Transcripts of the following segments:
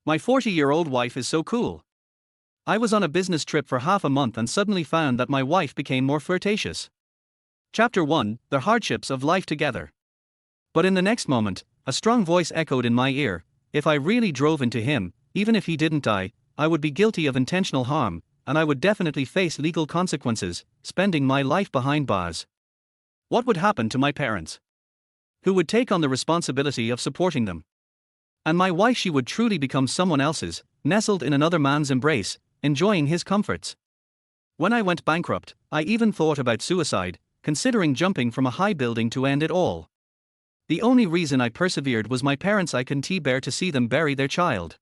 My 40-year-old wife is so cool. I was on a business trip for half a month and suddenly found that my wife became more flirtatious. Chapter 1: The Hardships of Life Together. But in the next moment, a strong voice echoed in my ear: if I really drove into him, even if he didn't die, I would be guilty of intentional harm, and I would definitely face legal consequences, spending my life behind bars. What would happen to my parents? Who would take on the responsibility of supporting them? And my wife, she would truly become someone else's, nestled in another man's embrace, enjoying his comforts. When I went bankrupt, I even thought about suicide, considering jumping from a high building to end it all. The only reason I persevered was my parents. I couldn't bear to see them bury their child.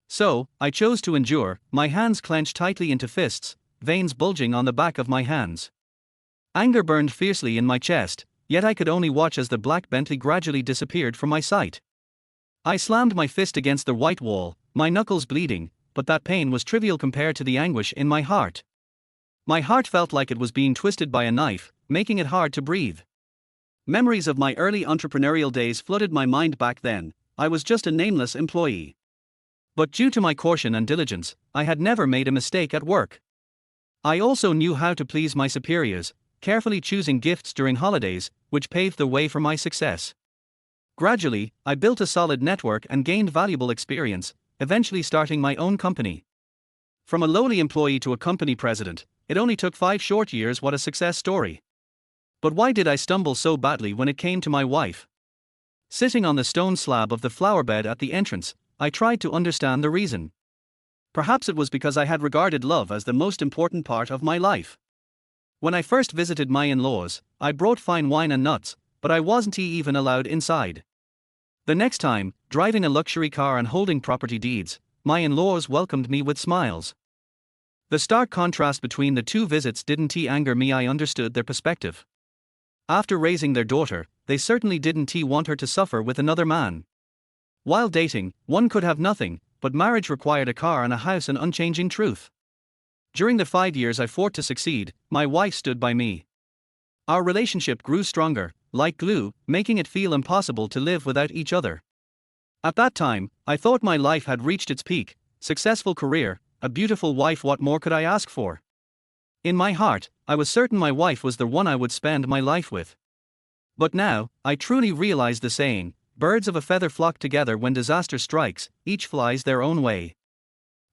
So, I chose to endure, my hands clenched tightly into fists, veins bulging on the back of my hands. Anger burned fiercely in my chest, yet I could only watch as the black Bentley gradually disappeared from my sight. I slammed my fist against the white wall, my knuckles bleeding, but that pain was trivial compared to the anguish in my heart. My heart felt like it was being twisted by a knife, making it hard to breathe. Memories of my early entrepreneurial days flooded my mind. Back then, I was just a nameless employee. But due to my caution and diligence, I had never made a mistake at work. I also knew how to please my superiors, carefully choosing gifts during holidays, which paved the way for my success. Gradually, I built a solid network and gained valuable experience, eventually starting my own company. From a lowly employee to a company president, it only took 5 short years. What a success story. But why did I stumble so badly when it came to my wife? Sitting on the stone slab of the flower bed at the entrance, I tried to understand the reason. Perhaps it was because I had regarded love as the most important part of my life. When I first visited my in-laws, I brought fine wine and nuts, but I wasn't even allowed inside. The next time, driving a luxury car and holding property deeds, my in-laws welcomed me with smiles. The stark contrast between the two visits didn't anger me. I understood their perspective. After raising their daughter, they certainly didn't want her to suffer with another man. While dating, one could have nothing, but marriage required a car and a house, an unchanging truth. During the 5 years I fought to succeed, my wife stood by me. Our relationship grew stronger, like glue, making it feel impossible to live without each other. At that time, I thought my life had reached its peak: successful career, a beautiful wife. What more could I ask for? In my heart, I was certain my wife was the one I would spend my life with. But now, I truly realize the saying: birds of a feather flock together. When disaster strikes, each flies their own way.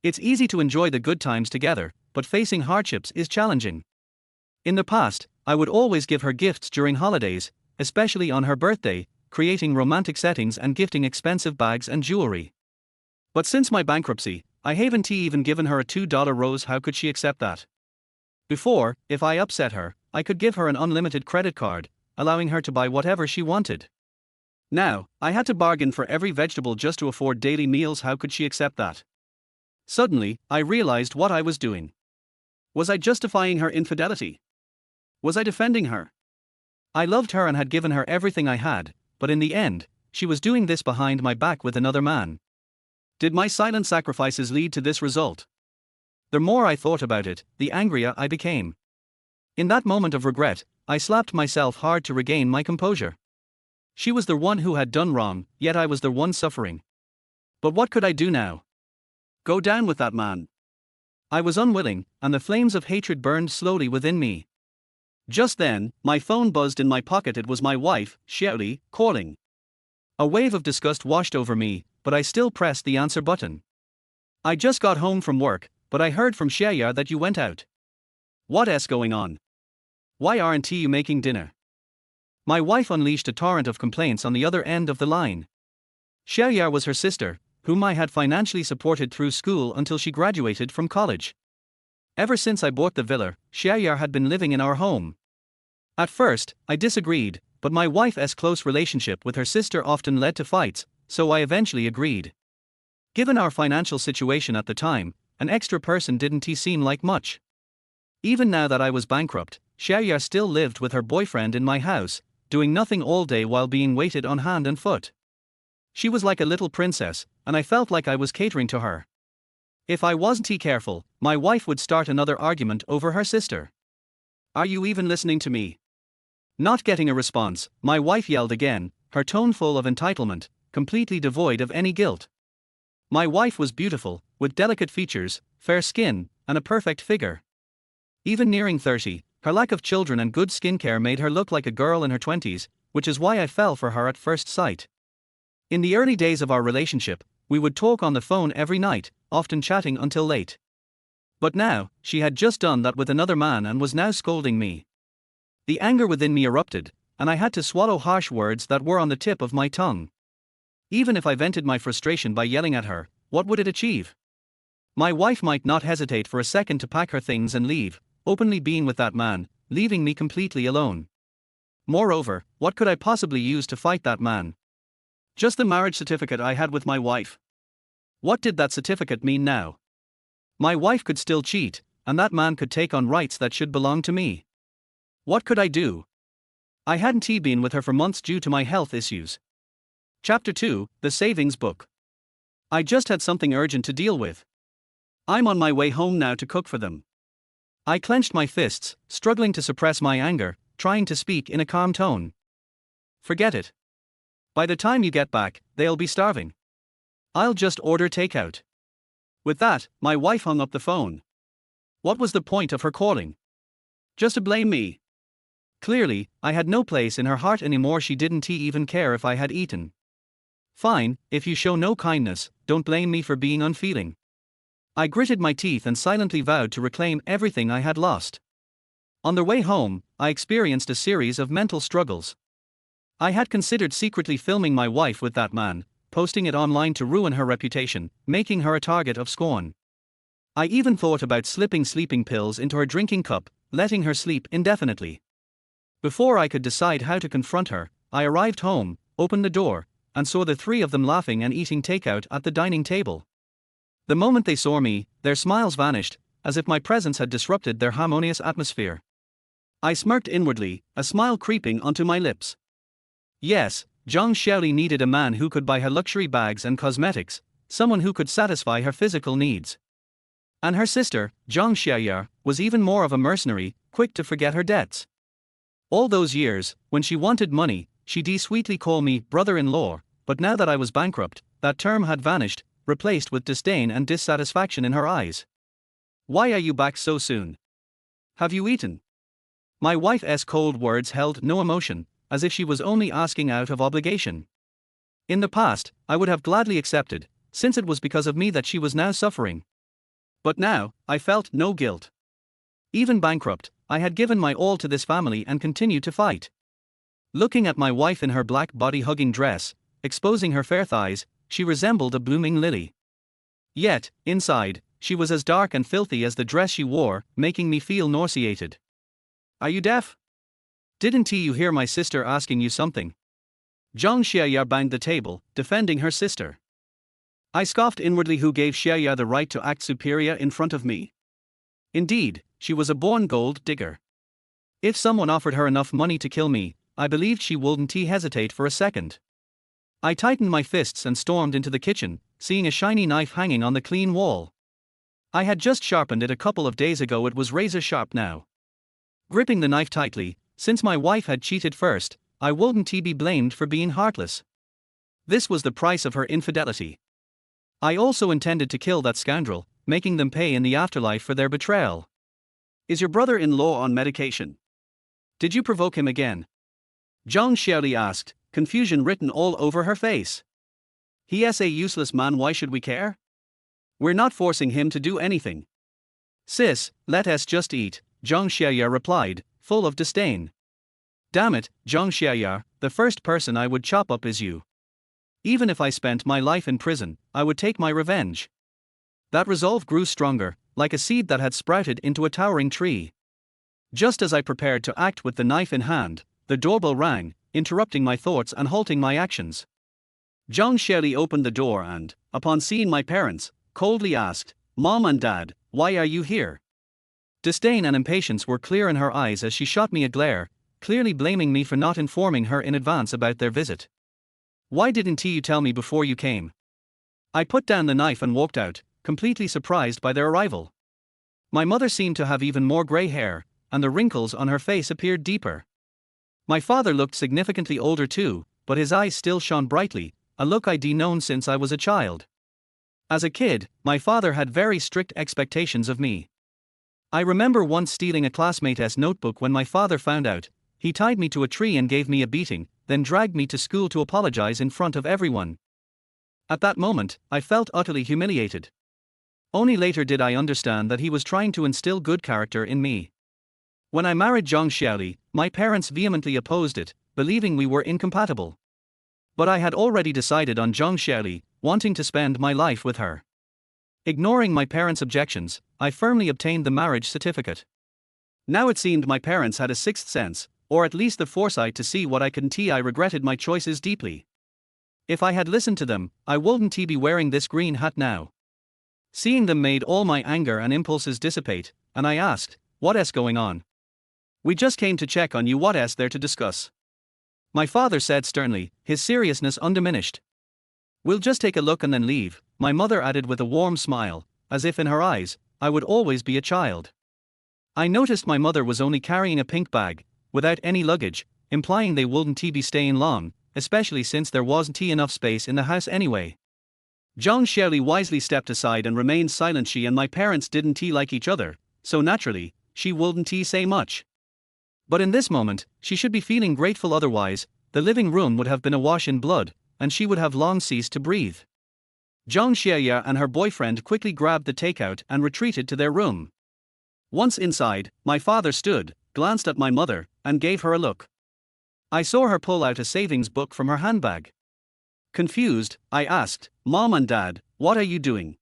It's easy to enjoy the good times together, but facing hardships is challenging. In the past, I would always give her gifts during holidays, especially on her birthday, creating romantic settings and gifting expensive bags and jewelry. But since my bankruptcy, I haven't even given her a $2 rose. How could she accept that? Before, if I upset her, I could give her an unlimited credit card, allowing her to buy whatever she wanted. Now, I had to bargain for every vegetable just to afford daily meals. How could she accept that? Suddenly, I realized what I was doing. Was I justifying her infidelity? Was I defending her? I loved her and had given her everything I had, but in the end, she was doing this behind my back with another man. Did my silent sacrifices lead to this result? The more I thought about it, the angrier I became. In that moment of regret, I slapped myself hard to regain my composure. She was the one who had done wrong, yet I was the one suffering. But what could I do now? Go down with that man? I was unwilling, and the flames of hatred burned slowly within me. Just then, my phone buzzed in my pocket. It was my wife, Shirley, calling. A wave of disgust washed over me, but I still pressed the answer button. I just got home from work, but I heard from Shaya that you went out. What's going on? Why aren't you making dinner? My wife unleashed a torrent of complaints on the other end of the line. Shaya was her sister, whom I had financially supported through school until she graduated from college. Ever since I bought the villa, Shaya had been living in our home. At first, I disagreed, but my wife's close relationship with her sister often led to fights, so I eventually agreed. Given our financial situation at the time, an extra person didn't seem like much. Even now that I was bankrupt, Shaya still lived with her boyfriend in my house, doing nothing all day while being waited on hand and foot. She was like a little princess, and I felt like I was catering to her. If I wasn't careful, my wife would start another argument over her sister. Are you even listening to me? Not getting a response, my wife yelled again, her tone full of entitlement, completely devoid of any guilt. My wife was beautiful, with delicate features, fair skin, and a perfect figure. Even nearing 30, her lack of children and good skincare made her look like a girl in her 20s, which is why I fell for her at first sight. In the early days of our relationship, we would talk on the phone every night, often chatting until late. But now, she had just done that with another man and was now scolding me. The anger within me erupted, and I had to swallow harsh words that were on the tip of my tongue. Even if I vented my frustration by yelling at her, what would it achieve? My wife might not hesitate for a second to pack her things and leave, openly being with that man, leaving me completely alone. Moreover, what could I possibly use to fight that man? Just the marriage certificate I had with my wife. What did that certificate mean now? My wife could still cheat, and that man could take on rights that should belong to me. What could I do? I hadn't been with her for months due to my health issues. Chapter 2, The Savings Book. I just had something urgent to deal with. I'm on my way home now to cook for them. I clenched my fists, struggling to suppress my anger, trying to speak in a calm tone. Forget it. By the time you get back, they'll be starving. I'll just order takeout. With that, my wife hung up the phone. What was the point of her calling? Just to blame me. Clearly, I had no place in her heart anymore. She didn't even care if I had eaten. Fine, if you show no kindness, don't blame me for being unfeeling. I gritted my teeth and silently vowed to reclaim everything I had lost. On the way home, I experienced a series of mental struggles. I had considered secretly filming my wife with that man, posting it online to ruin her reputation, making her a target of scorn. I even thought about slipping sleeping pills into her drinking cup, letting her sleep indefinitely. Before I could decide how to confront her, I arrived home, opened the door, and saw the three of them laughing and eating takeout at the dining table. The moment they saw me, their smiles vanished, as if my presence had disrupted their harmonious atmosphere. I smirked inwardly, a smile creeping onto my lips. Yes, Zhang Xiaoli needed a man who could buy her luxury bags and cosmetics, someone who could satisfy her physical needs. And her sister, Zhang Xiaoya, was even more of a mercenary, quick to forget her debts. All those years, when she wanted money, she'd sweetly call me brother-in-law, but now that I was bankrupt, that term had vanished, replaced with disdain and dissatisfaction in her eyes. Why are you back so soon? Have you eaten? My wife's cold words held no emotion, as if she was only asking out of obligation. In the past, I would have gladly accepted, since it was because of me that she was now suffering. But now, I felt no guilt. Even bankrupt, I had given my all to this family and continued to fight. Looking at my wife in her black body-hugging dress, exposing her fair thighs, she resembled a blooming lily. Yet, inside, she was as dark and filthy as the dress she wore, making me feel nauseated. Are you deaf? Didn't you hear my sister asking you something? Zhang Xiaoya banged the table, defending her sister. I scoffed inwardly. Who gave Xiaoya the right to act superior in front of me? Indeed, she was a born gold digger. If someone offered her enough money to kill me, I believed she wouldn't hesitate for a second. I tightened my fists and stormed into the kitchen, seeing a shiny knife hanging on the clean wall. I had just sharpened it a couple of days ago. It was razor sharp now. Gripping the knife tightly, since my wife had cheated first, I wouldn't be blamed for being heartless. This was the price of her infidelity. I also intended to kill that scoundrel, making them pay in the afterlife for their betrayal. Is your brother-in-law on medication? Did you provoke him again? Zhang Xiaoli asked, confusion written all over her face. He's a useless man. Why should we care? We're not forcing him to do anything. Sis, let us just eat, Zhang Xiaoya replied, full of disdain. Damn it, Zhang Xiaoya, the first person I would chop up is you. Even if I spent my life in prison, I would take my revenge. That resolve grew stronger, like a seed that had sprouted into a towering tree. Just as I prepared to act with the knife in hand, the doorbell rang, interrupting my thoughts and halting my actions. Zhang Xiaoli opened the door and, upon seeing my parents, coldly asked, Mom and Dad, why are you here? Disdain and impatience were clear in her eyes as she shot me a glare, clearly blaming me for not informing her in advance about their visit. Why didn't you tell me before you came? I put down the knife and walked out, completely surprised by their arrival. My mother seemed to have even more gray hair, and the wrinkles on her face appeared deeper. My father looked significantly older too, but his eyes still shone brightly, a look I'd known since I was a child. As a kid, my father had very strict expectations of me. I remember once stealing a classmate's notebook when my father found out. He tied me to a tree and gave me a beating, then dragged me to school to apologize in front of everyone. At that moment, I felt utterly humiliated. Only later did I understand that he was trying to instill good character in me. When I married Zhang Xiaoli, my parents vehemently opposed it, believing we were incompatible. But I had already decided on Zhang Xiaoli, wanting to spend my life with her. Ignoring my parents' objections, I firmly obtained the marriage certificate. Now it seemed my parents had a sixth sense, or at least the foresight to see what I couldn't. I regretted my choices deeply. If I had listened to them, I wouldn't be wearing this green hat now. Seeing them made all my anger and impulses dissipate, and I asked, "What's going on?" "We just came to check on you. What's there to discuss?" My father said sternly, his seriousness undiminished. "We'll just take a look and then leave," my mother added with a warm smile, as if in her eyes, I would always be a child. I noticed my mother was only carrying a pink bag, without any luggage, implying they wouldn't be staying long, especially since there wasn't enough space in the house anyway. Zhang Xiaoli wisely stepped aside and remained silent. She and my parents didn't like each other, so naturally, she wouldn't say much. But in this moment, she should be feeling grateful, otherwise, the living room would have been awash in blood, and she would have long ceased to breathe. Zhang Xiaoya and her boyfriend quickly grabbed the takeout and retreated to their room. Once inside, my father stood, glanced at my mother, and gave her a look. I saw her pull out a savings book from her handbag. Confused, I asked, "Mom and Dad, what are you doing?"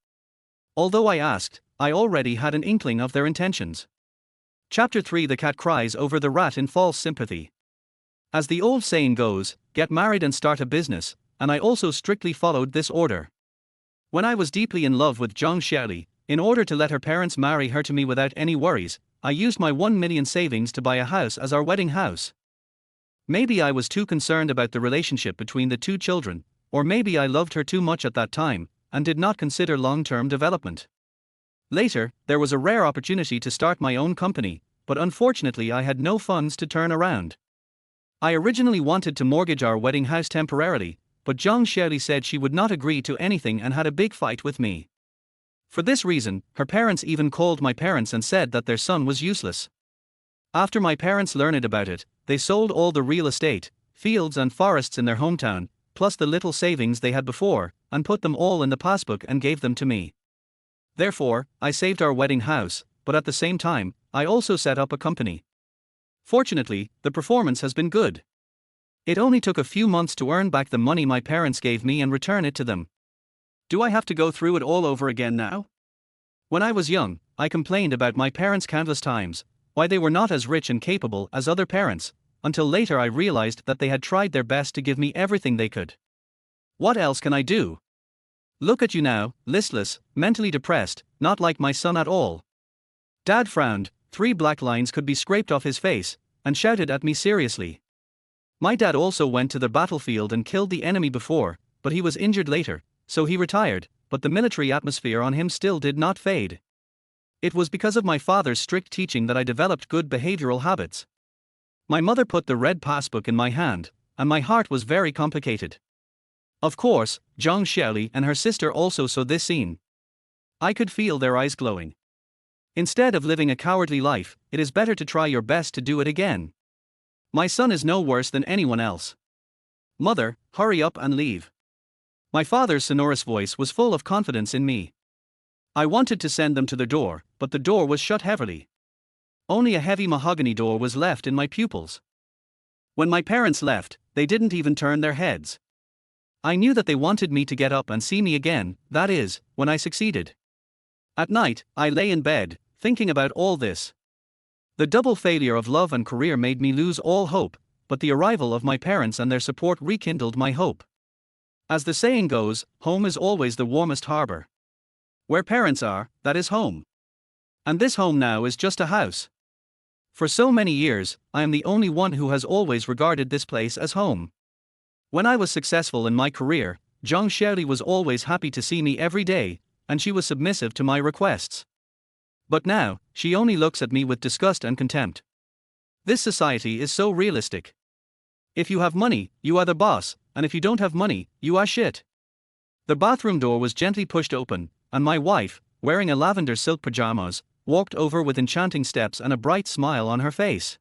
Although I asked, I already had an inkling of their intentions. Chapter 3: The cat cries over the rat in false sympathy. As the old saying goes, get married and start a business, and I also strictly followed this order. When I was deeply in love with Zhang Xiaoli, in order to let her parents marry her to me without any worries, I used my 1 million savings to buy a house as our wedding house. Maybe I was too concerned about the relationship between the two children, or maybe I loved her too much at that time, and did not consider long-term development. Later, there was a rare opportunity to start my own company, but unfortunately I had no funds to turn around. I originally wanted to mortgage our wedding house temporarily, but Zhang Xiaoli said she would not agree to anything and had a big fight with me. For this reason, her parents even called my parents and said that their son was useless. After my parents learned about it, they sold all the real estate, fields and forests in their hometown, plus the little savings they had before, and put them all in the passbook and gave them to me. Therefore, I saved our wedding house, but at the same time, I also set up a company. Fortunately, the performance has been good. It only took a few months to earn back the money my parents gave me and return it to them. Do I have to go through it all over again now? When I was young, I complained about my parents countless times, why they were not as rich and capable as other parents, until later I realized that they had tried their best to give me everything they could. What else can I do? Look at you now, listless, mentally depressed, not like my son at all. Dad frowned, 3 black lines could be scraped off his face, and shouted at me seriously. My dad also went to the battlefield and killed the enemy before, but he was injured later, so he retired, but the military atmosphere on him still did not fade. It was because of my father's strict teaching that I developed good behavioral habits. My mother put the red passbook in my hand, and my heart was very complicated. Of course, Zhang Xiaoli and her sister also saw this scene. I could feel their eyes glowing. Instead of living a cowardly life, it is better to try your best to do it again. My son is no worse than anyone else. Mother, hurry up and leave. My father's sonorous voice was full of confidence in me. I wanted to send them to the door, but the door was shut heavily. Only a heavy mahogany door was left in my pupils. When my parents left, they didn't even turn their heads. I knew that they wanted me to get up and see me again, that is, when I succeeded. At night, I lay in bed, thinking about all this. The double failure of love and career made me lose all hope, but the arrival of my parents and their support rekindled my hope. As the saying goes, home is always the warmest harbor. Where parents are, that is home. And this home now is just a house. For so many years, I am the only one who has always regarded this place as home. When I was successful in my career, Zhang Xiaoli was always happy to see me every day, and she was submissive to my requests. But now, she only looks at me with disgust and contempt. This society is so realistic. If you have money, you are the boss, and if you don't have money, you are shit. The bathroom door was gently pushed open, and my wife, wearing a lavender silk pajamas, walked over with enchanting steps and a bright smile on her face.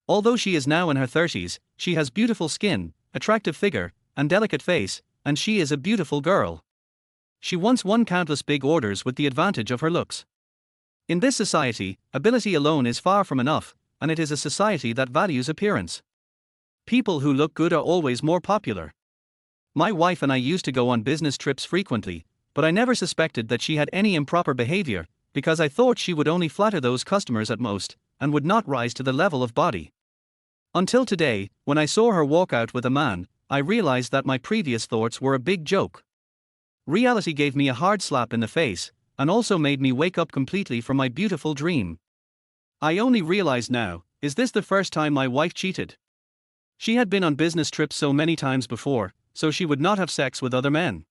Although she is now in her 30s, she has beautiful skin, attractive figure, and delicate face, and she is a beautiful girl. She once won countless big orders with the advantage of her looks. In this society, ability alone is far from enough, and it is a society that values appearance. People who look good are always more popular. My wife and I used to go on business trips frequently, but I never suspected that she had any improper behavior, because I thought she would only flatter those customers at most, and would not rise to the level of body. Until today, when I saw her walk out with a man, I realized that my previous thoughts were a big joke. Reality gave me a hard slap in the face, and also made me wake up completely from my beautiful dream. I only realize now, is this the first time my wife cheated? She had been on business trips so many times before, so she would not have sex with other men.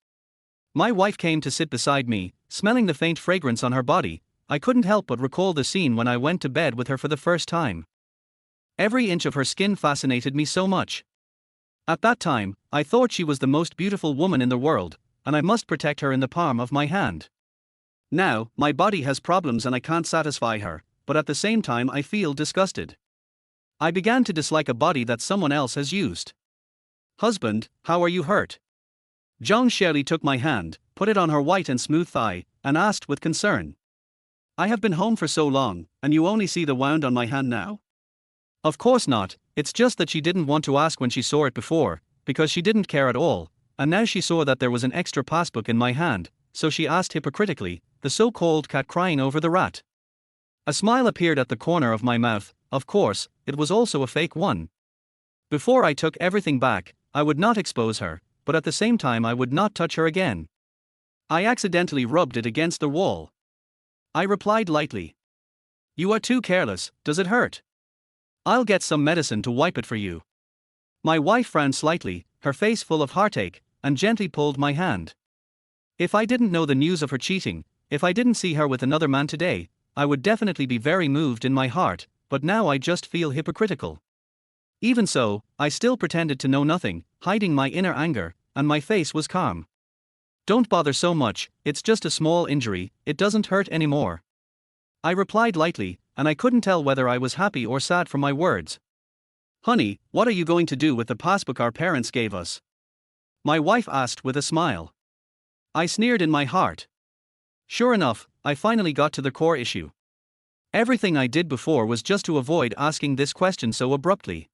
My wife came to sit beside me, smelling the faint fragrance on her body. I couldn't help but recall the scene when I went to bed with her for the first time. Every inch of her skin fascinated me so much. At that time, I thought she was the most beautiful woman in the world, and I must protect her in the palm of my hand. Now, my body has problems and I can't satisfy her, but at the same time I feel disgusted. I began to dislike a body that someone else has used. Husband, how are you hurt? Jean Shirley took my hand, put it on her white and smooth thigh, and asked with concern. I have been home for so long, and you only see the wound on my hand now? Of course not, it's just that she didn't want to ask when she saw it before, because she didn't care at all, and now she saw that there was an extra passbook in my hand, so she asked hypocritically, the so-called cat crying over the rat. A smile appeared at the corner of my mouth. Of course, it was also a fake one. Before I took everything back, I would not expose her, but at the same time I would not touch her again. I accidentally rubbed it against the wall. I replied lightly. You are too careless, does it hurt? I'll get some medicine to wipe it for you. My wife frowned slightly, her face full of heartache, and gently pulled my hand. If I didn't know the news of her cheating, if I didn't see her with another man today, I would definitely be very moved in my heart, but now I just feel hypocritical. Even so, I still pretended to know nothing, hiding my inner anger, and my face was calm. Don't bother so much, it's just a small injury, it doesn't hurt anymore. I replied lightly, and I couldn't tell whether I was happy or sad from my words. Honey, what are you going to do with the passbook our parents gave us? My wife asked with a smile. I sneered in my heart. Sure enough, I finally got to the core issue. Everything I did before was just to avoid asking this question so abruptly.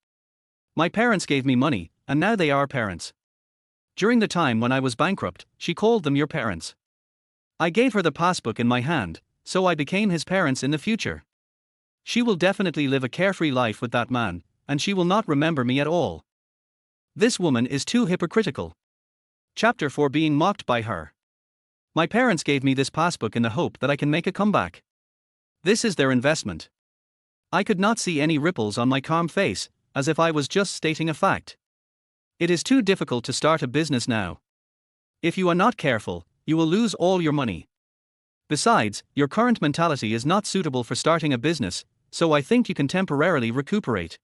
My parents gave me money, and now they are parents. During the time when I was bankrupt, she called them your parents. I gave her the passbook in my hand, so I became his parents in the future. She will definitely live a carefree life with that man, and she will not remember me at all. This woman is too hypocritical. Chapter 4: Being mocked by her. My parents gave me this passbook in the hope that I can make a comeback. This is their investment. I could not see any ripples on my calm face, as if I was just stating a fact. It is too difficult to start a business now. If you are not careful, you will lose all your money. Besides, your current mentality is not suitable for starting a business, so I think you can temporarily recuperate.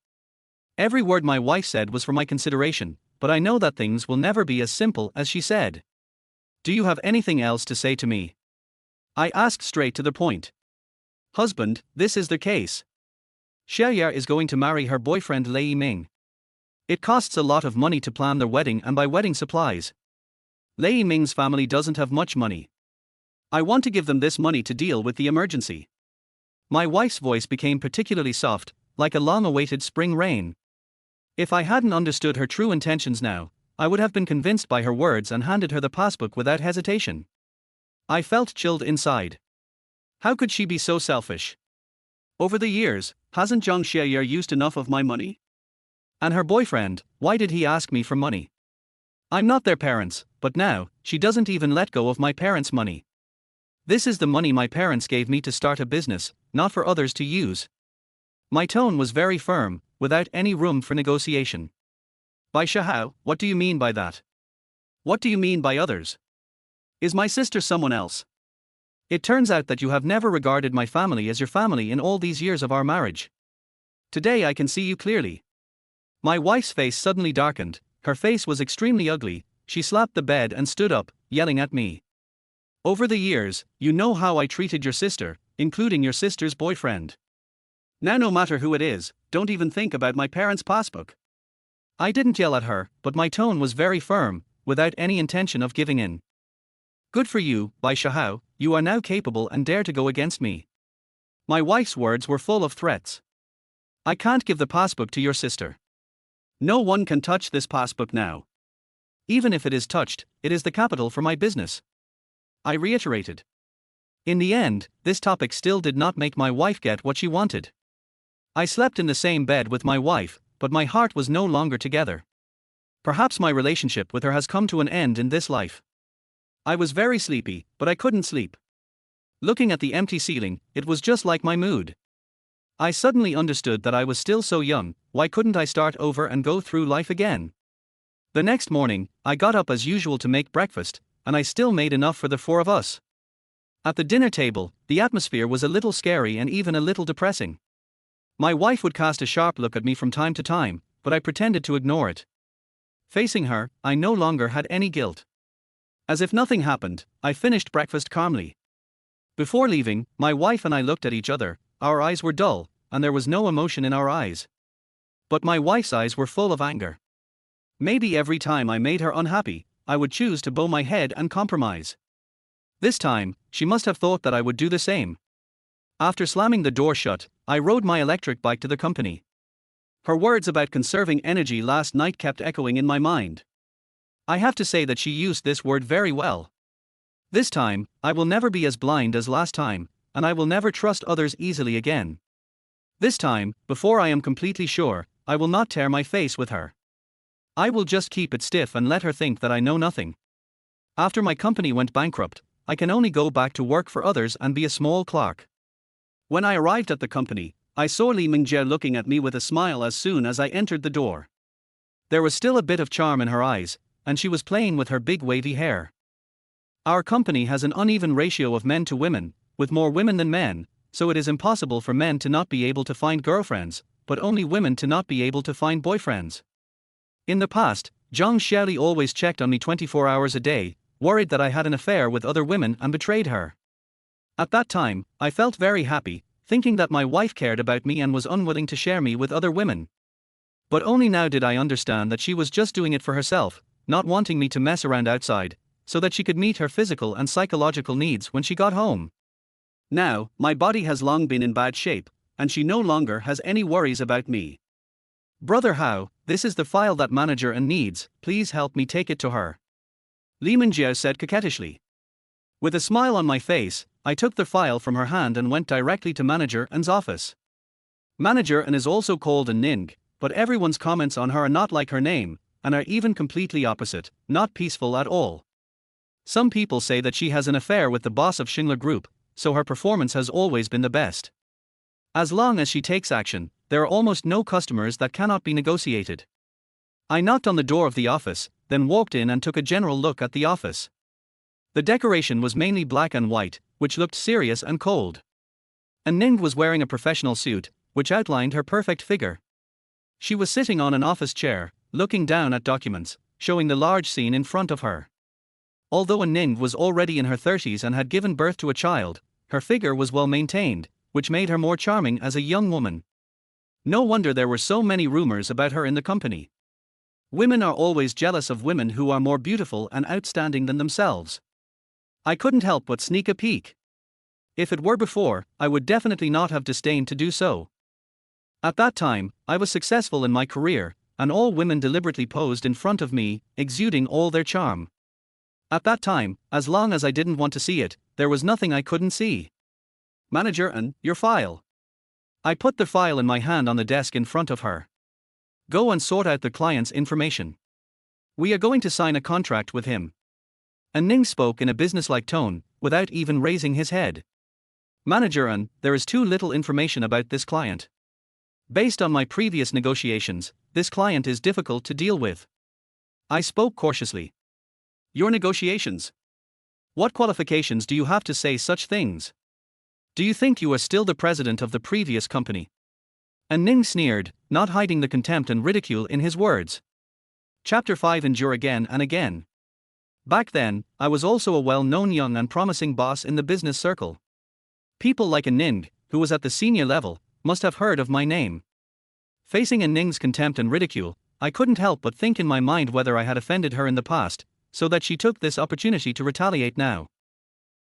Every word my wife said was for my consideration, but I know that things will never be as simple as she said. Do you have anything else to say to me? I asked straight to the point. Husband, this is the case. Xiaoya is going to marry her boyfriend Lei Ming. It costs a lot of money to plan their wedding and buy wedding supplies. Lei Ming's family doesn't have much money. I want to give them this money to deal with the emergency. My wife's voice became particularly soft, like a long-awaited spring rain. If I hadn't understood her true intentions now, I would have been convinced by her words and handed her the passbook without hesitation. I felt chilled inside. How could she be so selfish? Over the years, hasn't Zhang Xiaoya used enough of my money? And her boyfriend, why did he ask me for money? I'm not their parents, but now, she doesn't even let go of my parents' money. This is the money my parents gave me to start a business, not for others to use. My tone was very firm, without any room for negotiation. By Shahao, what do you mean by that? What do you mean by others? Is my sister someone else? It turns out that you have never regarded my family as your family in all these years of our marriage. Today I can see you clearly. My wife's face suddenly darkened, her face was extremely ugly, she slapped the bed and stood up, yelling at me. Over the years, you know how I treated your sister, including your sister's boyfriend. Now, no matter who it is, don't even think about my parents' passbook. I didn't yell at her, but my tone was very firm, without any intention of giving in. Good for you, Bai Shahao, you are now capable and dare to go against me. My wife's words were full of threats. I can't give the passbook to your sister. No one can touch this passbook now. Even if it is touched, it is the capital for my business. I reiterated. In the end, this topic still did not make my wife get what she wanted. I slept in the same bed with my wife, but my heart was no longer together. Perhaps my relationship with her has come to an end in this life. I was very sleepy, but I couldn't sleep. Looking at the empty ceiling, it was just like my mood. I suddenly understood that I was still so young, why couldn't I start over and go through life again? The next morning, I got up as usual to make breakfast, and I still made enough for the four of us. At the dinner table, the atmosphere was a little scary and even a little depressing. My wife would cast a sharp look at me from time to time, but I pretended to ignore it. Facing her, I no longer had any guilt. As if nothing happened, I finished breakfast calmly. Before leaving, my wife and I looked at each other. Our eyes were dull, and there was no emotion in our eyes. But my wife's eyes were full of anger. Maybe every time I made her unhappy, I would choose to bow my head and compromise. This time, she must have thought that I would do the same. After slamming the door shut, I rode my electric bike to the company. Her words about conserving energy last night kept echoing in my mind. I have to say that she used this word very well. This time, I will never be as blind as last time, and I will never trust others easily again. This time, before I am completely sure, I will not tear my face with her. I will just keep it stiff and let her think that I know nothing. After my company went bankrupt, I can only go back to work for others and be a small clerk. When I arrived at the company, I saw Li Mingjie looking at me with a smile as soon as I entered the door. There was still a bit of charm in her eyes, and she was playing with her big wavy hair. Our company has an uneven ratio of men to women, with more women than men, so it is impossible for men to not be able to find girlfriends, but only women to not be able to find boyfriends. In the past, Zhang Xiaoli always checked on me 24 hours a day, worried that I had an affair with other women and betrayed her. At that time, I felt very happy, thinking that my wife cared about me and was unwilling to share me with other women. But only now did I understand that she was just doing it for herself, not wanting me to mess around outside, so that she could meet her physical and psychological needs when she got home. Now, my body has long been in bad shape, and she no longer has any worries about me. Brother Hao, this is the file that manager An needs, please help me take it to her. Li Mingjie said coquettishly. With a smile on my face, I took the file from her hand and went directly to Manager An's office. Manager An is also called An Ning, but everyone's comments on her are not like her name, and are even completely opposite, not peaceful at all. Some people say that she has an affair with the boss of Schindler Group, so her performance has always been the best. As long as she takes action, there are almost no customers that cannot be negotiated. I knocked on the door of the office, then walked in and took a general look at the office. The decoration was mainly black and white, which looked serious and cold. An Ning was wearing a professional suit, which outlined her perfect figure. She was sitting on an office chair, looking down at documents, showing the large scene in front of her. Although An Ning was already in her 30s and had given birth to a child, her figure was well maintained, which made her more charming as a young woman. No wonder there were so many rumors about her in the company. Women are always jealous of women who are more beautiful and outstanding than themselves. I couldn't help but sneak a peek. If it were before, I would definitely not have disdained to do so. At that time, I was successful in my career, and all women deliberately posed in front of me, exuding all their charm. At that time, as long as I didn't want to see it, there was nothing I couldn't see. Manager An, your file. I put the file in my hand on the desk in front of her. Go and sort out the client's information. We are going to sign a contract with him. An Ning spoke in a businesslike tone, without even raising his head. Manager An, there is too little information about this client. Based on my previous negotiations, this client is difficult to deal with. I spoke cautiously. Your negotiations? What qualifications do you have to say such things? Do you think you are still the president of the previous company? An Ning sneered, not hiding the contempt and ridicule in his words. Chapter 5 Endure again and again. Back then, I was also a well-known young and promising boss in the business circle. People like Ning, who was at the senior level, must have heard of my name. Facing Ning's contempt and ridicule, I couldn't help but think in my mind whether I had offended her in the past, so that she took this opportunity to retaliate now.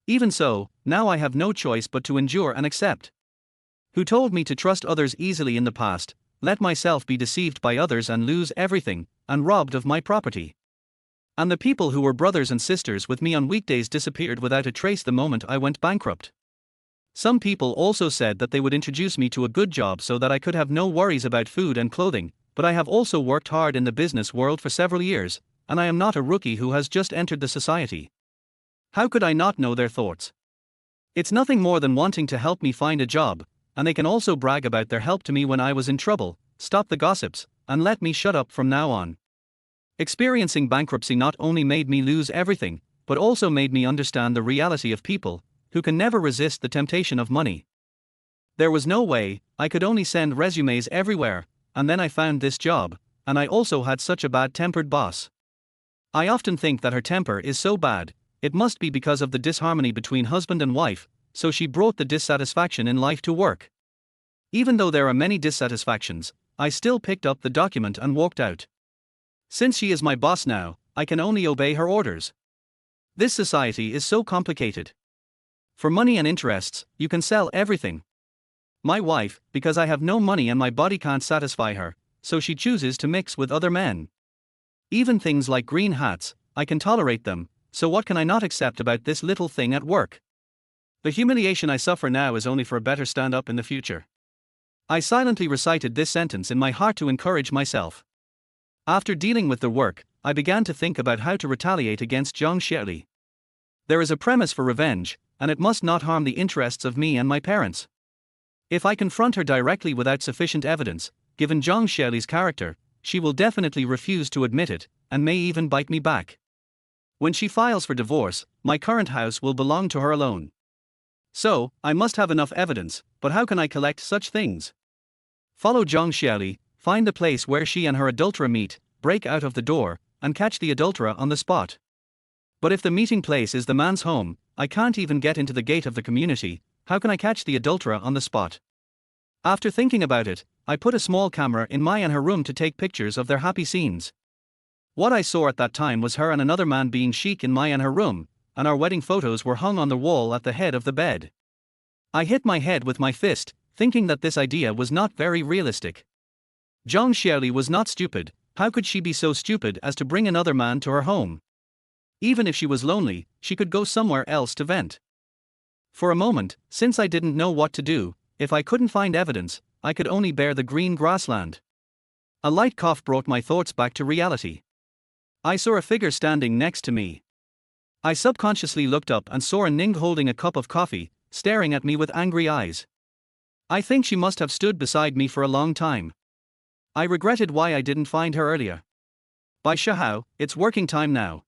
Even so, now I have no choice but to endure and accept. Who told me to trust others easily in the past, let myself be deceived by others and lose everything, and robbed of my property. And the people who were brothers and sisters with me on weekdays disappeared without a trace the moment I went bankrupt. Some people also said that they would introduce me to a good job so that I could have no worries about food and clothing, but I have also worked hard in the business world for several years, and I am not a rookie who has just entered the society. How could I not know their thoughts? It's nothing more than wanting to help me find a job, and they can also brag about their help to me when I was in trouble, stop the gossips, and let me shut up from now on. Experiencing bankruptcy not only made me lose everything, but also made me understand the reality of people who can never resist the temptation of money. There was no way, I could only send resumes everywhere, and then I found this job, and I also had such a bad-tempered boss. I often think that her temper is so bad, it must be because of the disharmony between husband and wife, so she brought the dissatisfaction in life to work. Even though there are many dissatisfactions, I still picked up the document and walked out. Since she is my boss now, I can only obey her orders. This society is so complicated. For money and interests, you can sell everything. My wife, because I have no money and my body can't satisfy her, so she chooses to mix with other men. Even things like green hats, I can tolerate them, so what can I not accept about this little thing at work? The humiliation I suffer now is only for a better stand-up in the future. I silently recited this sentence in my heart to encourage myself. After dealing with the work, I began to think about how to retaliate against Zhang Xieli. There is a premise for revenge, and it must not harm the interests of me and my parents. If I confront her directly without sufficient evidence, given Zhang Xieli's character, she will definitely refuse to admit it, and may even bite me back. When she files for divorce, my current house will belong to her alone. So, I must have enough evidence, but how can I collect such things? Follow Zhang Xieli, find the place where she and her adulterer meet, break out of the door, and catch the adulterer on the spot. But if the meeting place is the man's home, I can't even get into the gate of the community, how can I catch the adulterer on the spot? After thinking about it, I put a small camera in my and her room to take pictures of their happy scenes. What I saw at that time was her and another man being chic in my and her room, and our wedding photos were hung on the wall at the head of the bed. I hit my head with my fist, thinking that this idea was not very realistic. Zhang Xieli was not stupid. How could she be so stupid as to bring another man to her home? Even if she was lonely, she could go somewhere else to vent. For a moment, since I didn't know what to do, if I couldn't find evidence, I could only bear the green grassland. A light cough brought my thoughts back to reality. I saw a figure standing next to me. I subconsciously looked up and saw Ning holding a cup of coffee, staring at me with angry eyes. I think she must have stood beside me for a long time. I regretted why I didn't find her earlier. By Shahao, it's working time now.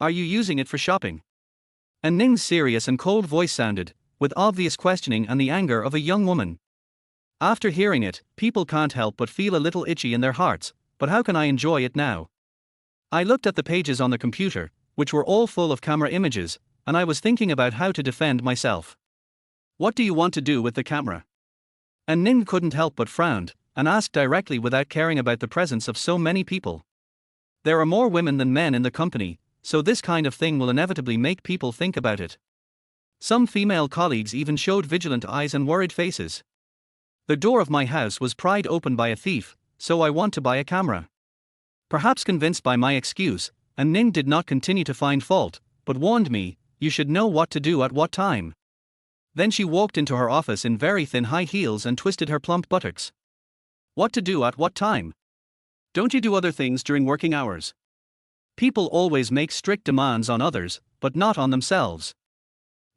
Are you using it for shopping? And Ning's serious and cold voice sounded, with obvious questioning and the anger of a young woman. After hearing it, people can't help but feel a little itchy in their hearts, but how can I enjoy it now? I looked at the pages on the computer, which were all full of camera images, and I was thinking about how to defend myself. What do you want to do with the camera? And Ning couldn't help but frown, and asked directly without caring about the presence of so many people. There are more women than men in the company, so this kind of thing will inevitably make people think about it. Some female colleagues even showed vigilant eyes and worried faces. The door of my house was pried open by a thief, so I want to buy a camera. Perhaps convinced by my excuse, and Ning did not continue to find fault, but warned me, you should know what to do at what time. Then she walked into her office in very thin high heels and twisted her plump buttocks. What to do at what time? Don't you do other things during working hours? People always make strict demands on others, but not on themselves.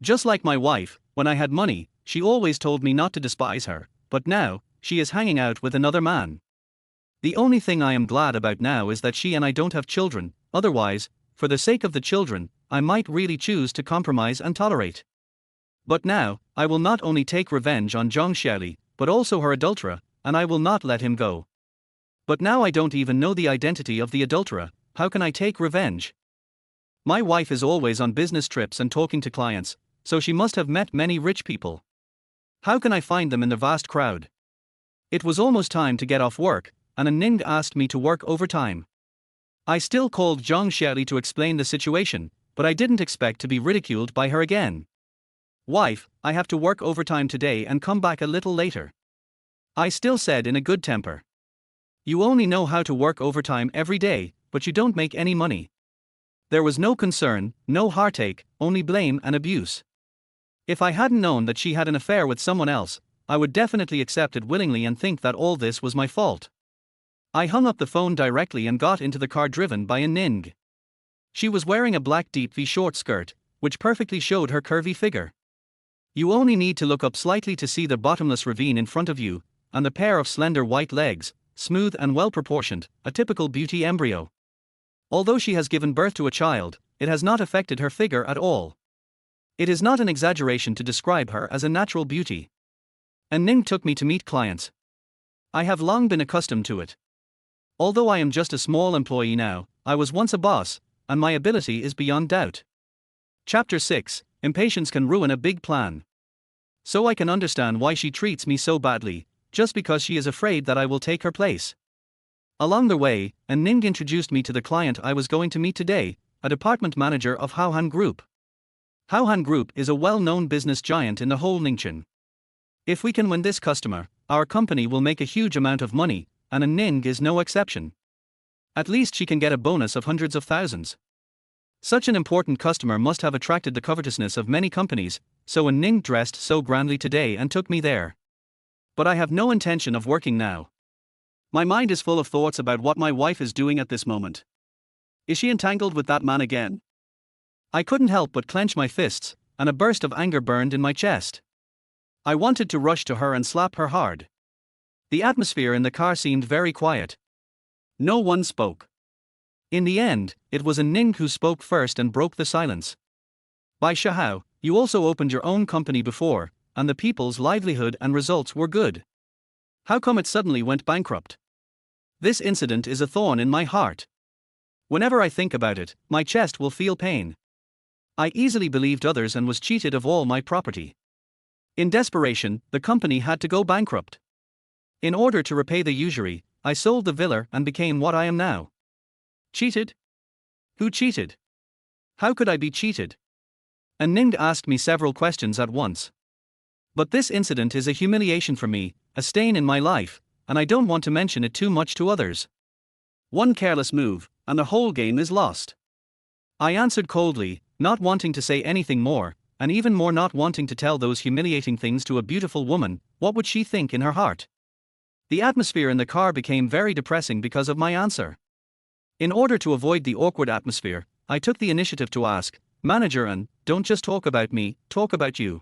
Just like my wife, when I had money, she always told me not to despise her, but now, she is hanging out with another man. The only thing I am glad about now is that she and I don't have children, otherwise, for the sake of the children, I might really choose to compromise and tolerate. But now, I will not only take revenge on Zhang Xieli, but also her adulterer, and I will not let him go. But now I don't even know the identity of the adulterer, how can I take revenge? My wife is always on business trips and talking to clients, so she must have met many rich people. How can I find them in the vast crowd? It was almost time to get off work, and a Ning asked me to work overtime. I still called Zhang Xiaoli to explain the situation, but I didn't expect to be ridiculed by her again. Wife, I have to work overtime today and come back a little later. I still said in a good temper. You only know how to work overtime every day, but you don't make any money. There was no concern, no heartache, only blame and abuse. If I hadn't known that she had an affair with someone else, I would definitely accept it willingly and think that all this was my fault. I hung up the phone directly and got into the car driven by a Ning. She was wearing a black deep V short skirt, which perfectly showed her curvy figure. You only need to look up slightly to see the bottomless ravine in front of you, and the pair of slender white legs, smooth and well proportioned, a typical beauty embryo. Although she has given birth to a child, it has not affected her figure at all. It is not an exaggeration to describe her as a natural beauty. And Ning took me to meet clients. I have long been accustomed to it. Although I am just a small employee now, I was once a boss, and my ability is beyond doubt. Chapter 6: Impatience can ruin a big plan. So I can understand why she treats me so badly, just because she is afraid that I will take her place. Along the way, Ning introduced me to the client I was going to meet today, a department manager of Haohan Group. Haohan Group is a well-known business giant in the whole Ningchen. If we can win this customer, our company will make a huge amount of money, and Ning is no exception. At least she can get a bonus of hundreds of thousands. Such an important customer must have attracted the covetousness of many companies, so Ning dressed so grandly today and took me there. But I have no intention of working now. My mind is full of thoughts about what my wife is doing at this moment. Is she entangled with that man again? I couldn't help but clench my fists, and a burst of anger burned in my chest. I wanted to rush to her and slap her hard. The atmosphere in the car seemed very quiet. No one spoke. In the end, it was Ning who spoke first and broke the silence. By Shahao, you also opened your own company before, and the people's livelihood and results were good. How come it suddenly went bankrupt? This incident is a thorn in my heart. Whenever I think about it, my chest will feel pain. I easily believed others and was cheated of all my property. In desperation, the company had to go bankrupt. In order to repay the usury, I sold the villa and became what I am now. Cheated? Who cheated? How could I be cheated? Ning asked me several questions at once. But this incident is a humiliation for me, a stain in my life, and I don't want to mention it too much to others. One careless move, and the whole game is lost. I answered coldly, not wanting to say anything more, and even more not wanting to tell those humiliating things to a beautiful woman. What would she think in her heart? The atmosphere in the car became very depressing because of my answer. In order to avoid the awkward atmosphere, I took the initiative to ask, Manager, don't just talk about me, talk about you.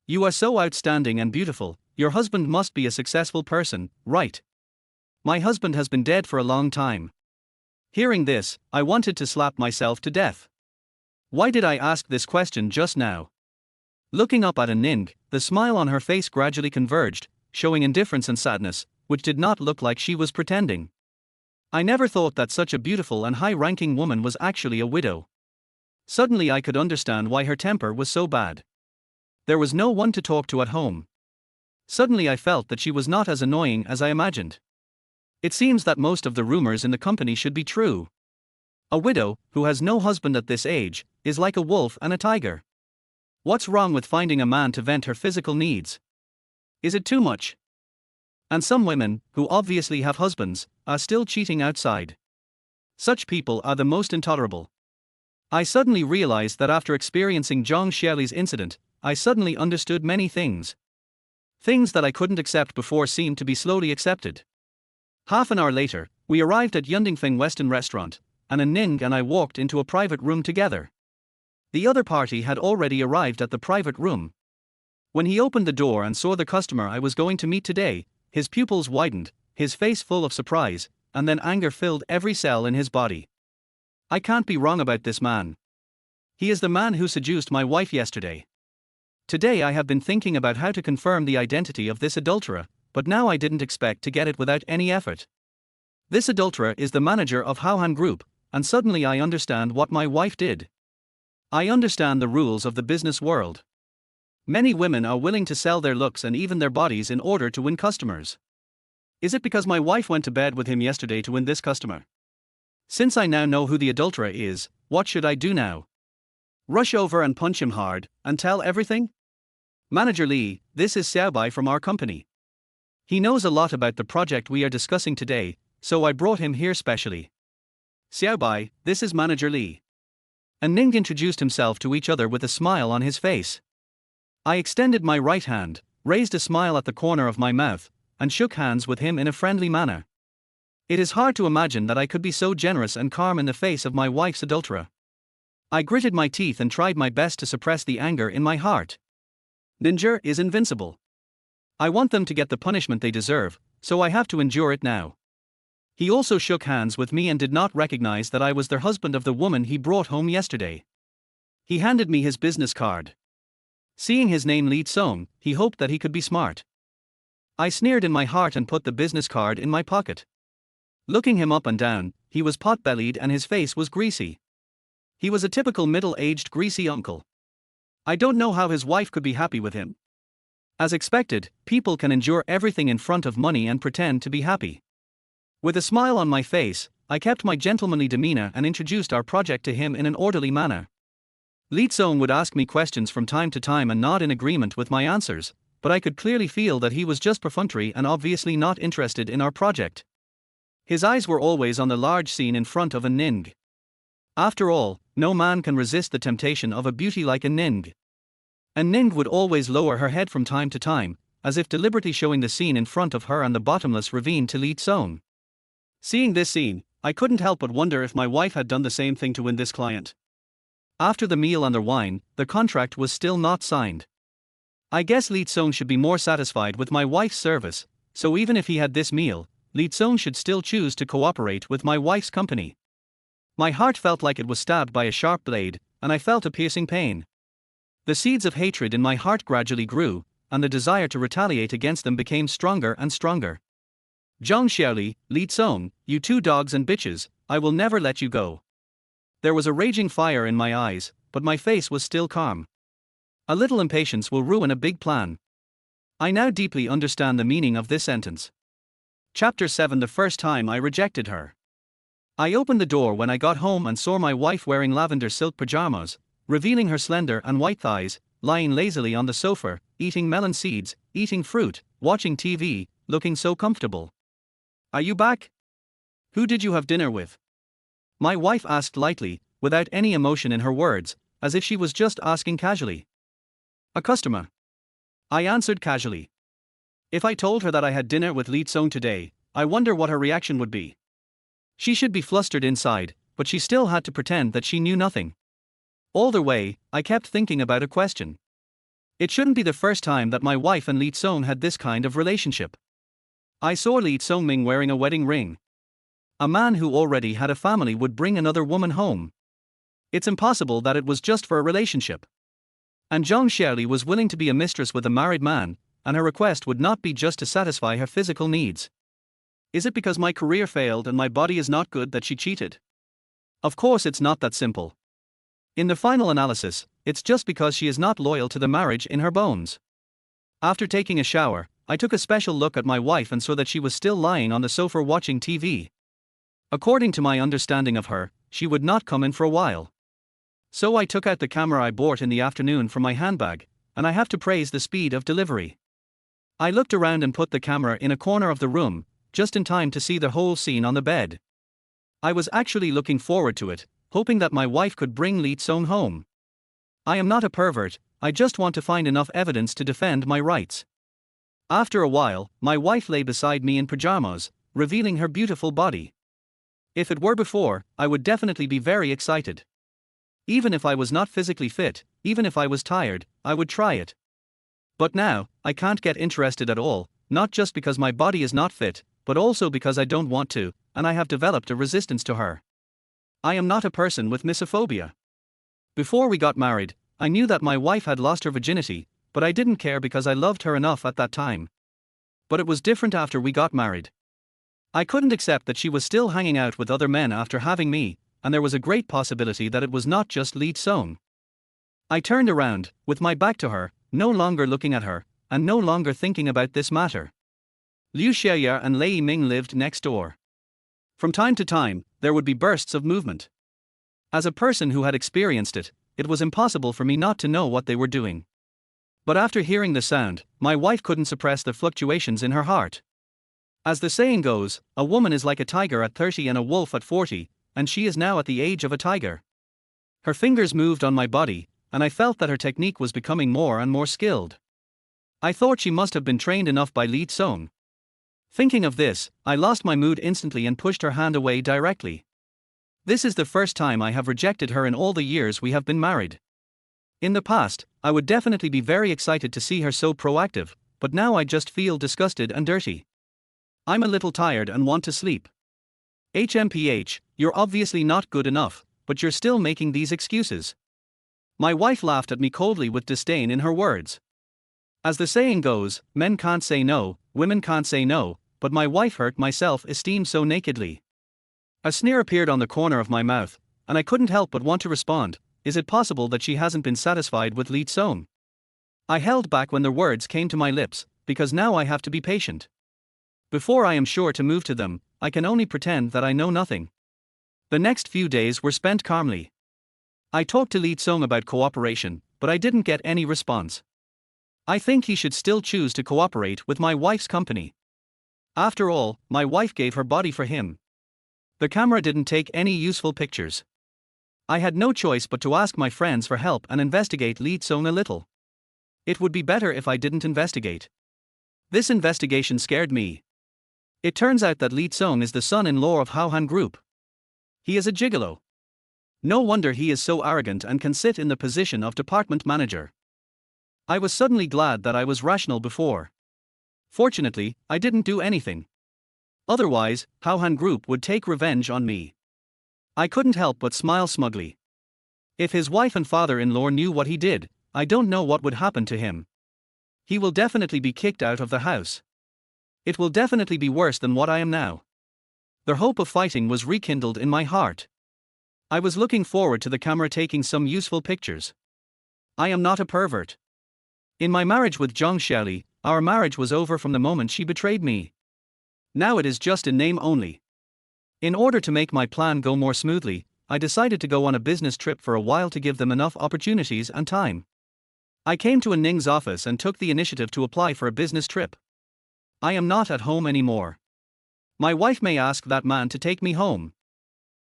You are so outstanding and beautiful, your husband must be a successful person, right? My husband has been dead for a long time. Hearing this, I wanted to slap myself to death. Why did I ask this question just now? Looking up at Ning, the smile on her face gradually converged, showing indifference and sadness, which did not look like she was pretending. I never thought that such a beautiful and high-ranking woman was actually a widow. Suddenly I could understand why her temper was so bad. There was no one to talk to at home. Suddenly I felt that she was not as annoying as I imagined. It seems that most of the rumors in the company should be true. A widow, who has no husband at this age, is like a wolf and a tiger. What's wrong with finding a man to vent her physical needs? Is it too much? And some women, who obviously have husbands, are still cheating outside. Such people are the most intolerable. I suddenly realized that after experiencing Zhang Xiaoli's incident, I suddenly understood many things. Things that I couldn't accept before seemed to be slowly accepted. Half an hour later, we arrived at Yundingfeng Western Restaurant, and Ning and I walked into a private room together. The other party had already arrived at the private room. When he opened the door and saw the customer I was going to meet today, his pupils widened, his face full of surprise, and then anger filled every cell in his body. I can't be wrong about this man. He is the man who seduced my wife yesterday. Today I have been thinking about how to confirm the identity of this adulterer, but now I didn't expect to get it without any effort. This adulterer is the manager of Haohan Group, and suddenly I understand what my wife did. I understand the rules of the business world. Many women are willing to sell their looks and even their bodies in order to win customers. Is it because my wife went to bed with him yesterday to win this customer? Since I now know who the adulterer is, what should I do now? Rush over and punch him hard, and tell everything? Manager Lee, this is Xiaobai from our company. He knows a lot about the project we are discussing today, so I brought him here specially. Xiaobai, this is Manager Lee. And Ning introduced himself to each other with a smile on his face. I extended my right hand, raised a smile at the corner of my mouth, and shook hands with him in a friendly manner. It is hard to imagine that I could be so generous and calm in the face of my wife's adulterer. I gritted my teeth and tried my best to suppress the anger in my heart. Ninja is invincible. I want them to get the punishment they deserve, so I have to endure it now. He also shook hands with me and did not recognize that I was the husband of the woman he brought home yesterday. He handed me his business card. Seeing his name Li Tsong, he hoped that he could be smart. I sneered in my heart and put the business card in my pocket. Looking him up and down, he was pot-bellied and his face was greasy. He was a typical middle-aged greasy uncle. I don't know how his wife could be happy with him. As expected, people can endure everything in front of money and pretend to be happy. With a smile on my face, I kept my gentlemanly demeanor and introduced our project to him in an orderly manner. Li Tsong would ask me questions from time to time and nod in agreement with my answers, but I could clearly feel that he was just perfunctory and obviously not interested in our project. His eyes were always on the large scene in front of a Ning. After all, no man can resist the temptation of a beauty like a Ning. And Ning would always lower her head from time to time, as if deliberately showing the scene in front of her and the bottomless ravine to Li Tsong. Seeing this scene, I couldn't help but wonder if my wife had done the same thing to win this client. After the meal and the wine, the contract was still not signed. I guess Li Tsong should be more satisfied with my wife's service, so even if he had this meal, Li Tsong should still choose to cooperate with my wife's company. My heart felt like it was stabbed by a sharp blade, and I felt a piercing pain. The seeds of hatred in my heart gradually grew, and the desire to retaliate against them became stronger and stronger. Zhang Xiaoli, Li Tsong, you two dogs and bitches, I will never let you go. There was a raging fire in my eyes, but my face was still calm. A little impatience will ruin a big plan. I now deeply understand the meaning of this sentence. Chapter 7. The first time I rejected her. I opened the door when I got home and saw my wife wearing lavender silk pajamas, revealing her slender and white thighs, lying lazily on the sofa, eating melon seeds, eating fruit, watching TV, looking so comfortable. Are you back? Who did you have dinner with? My wife asked lightly, without any emotion in her words, as if she was just asking casually. A customer. I answered casually. If I told her that I had dinner with Li Tsong today, I wonder what her reaction would be. She should be flustered inside, but she still had to pretend that she knew nothing. All the way, I kept thinking about a question. It shouldn't be the first time that my wife and Li Tsong had this kind of relationship. I saw Li Tsongming wearing a wedding ring. A man who already had a family would bring another woman home. It's impossible that it was just for a relationship. And Zhang Xiaoli was willing to be a mistress with a married man, and her request would not be just to satisfy her physical needs. Is it because my career failed and my body is not good that she cheated? Of course it's not that simple. In the final analysis, it's just because she is not loyal to the marriage in her bones. After taking a shower, I took a special look at my wife and saw that she was still lying on the sofa watching TV. According to my understanding of her, she would not come in for a while. So I took out the camera I bought in the afternoon from my handbag, and I have to praise the speed of delivery. I looked around and put the camera in a corner of the room, just in time to see the whole scene on the bed. I was actually looking forward to it, hoping that my wife could bring Li Tsong home. I am not a pervert, I just want to find enough evidence to defend my rights. After a while, my wife lay beside me in pajamas, revealing her beautiful body. If it were before, I would definitely be very excited. Even if I was not physically fit, even if I was tired, I would try it. But now, I can't get interested at all, not just because my body is not fit, but also because I don't want to, and I have developed a resistance to her. I am not a person with misophobia. Before we got married, I knew that my wife had lost her virginity, but I didn't care because I loved her enough at that time. But it was different after we got married. I couldn't accept that she was still hanging out with other men after having me, and there was a great possibility that it was not just Li Song. I turned around, with my back to her, no longer looking at her, and no longer thinking about this matter. Liu Xiaoya and Lei Ming lived next door. From time to time, there would be bursts of movement. As a person who had experienced it, it was impossible for me not to know what they were doing. But after hearing the sound, my wife couldn't suppress the fluctuations in her heart. As the saying goes, a woman is like a tiger at 30 and a wolf at 40, and she is now at the age of a tiger. Her fingers moved on my body, and I felt that her technique was becoming more and more skilled. I thought she must have been trained enough by Li Song. Thinking of this, I lost my mood instantly and pushed her hand away directly. This is the first time I have rejected her in all the years we have been married. In the past, I would definitely be very excited to see her so proactive, but now I just feel disgusted and dirty. I'm a little tired and want to sleep. HMPH, you're obviously not good enough, but you're still making these excuses. My wife laughed at me coldly with disdain in her words. As the saying goes, men can't say no, women can't say no, but my wife hurt my self-esteem so nakedly. A sneer appeared on the corner of my mouth, and I couldn't help but want to respond. Is it possible that she hasn't been satisfied with Li Song? I held back when the words came to my lips, because now I have to be patient. Before I am sure to move to them, I can only pretend that I know nothing. The next few days were spent calmly. I talked to Li Song about cooperation, but I didn't get any response. I think he should still choose to cooperate with my wife's company. After all, my wife gave her body for him. The camera didn't take any useful pictures. I had no choice but to ask my friends for help and investigate Li Song a little. It would be better if I didn't investigate. This investigation scared me. It turns out that Li Song is the son-in-law of Hao Han Group. He is a gigolo. No wonder he is so arrogant and can sit in the position of department manager. I was suddenly glad that I was rational before. Fortunately, I didn't do anything. Otherwise, Hao Han Group would take revenge on me. I couldn't help but smile smugly. If his wife and father-in-law knew what he did, I don't know what would happen to him. He will definitely be kicked out of the house. It will definitely be worse than what I am now. The hope of fighting was rekindled in my heart. I was looking forward to the camera taking some useful pictures. I am not a pervert. In my marriage with Zhang Xiaoli, our marriage was over from the moment she betrayed me. Now it is just in name only. In order to make my plan go more smoothly, I decided to go on a business trip for a while to give them enough opportunities and time. I came to Ning's office and took the initiative to apply for a business trip. I am not at home anymore. My wife may ask that man to take me home.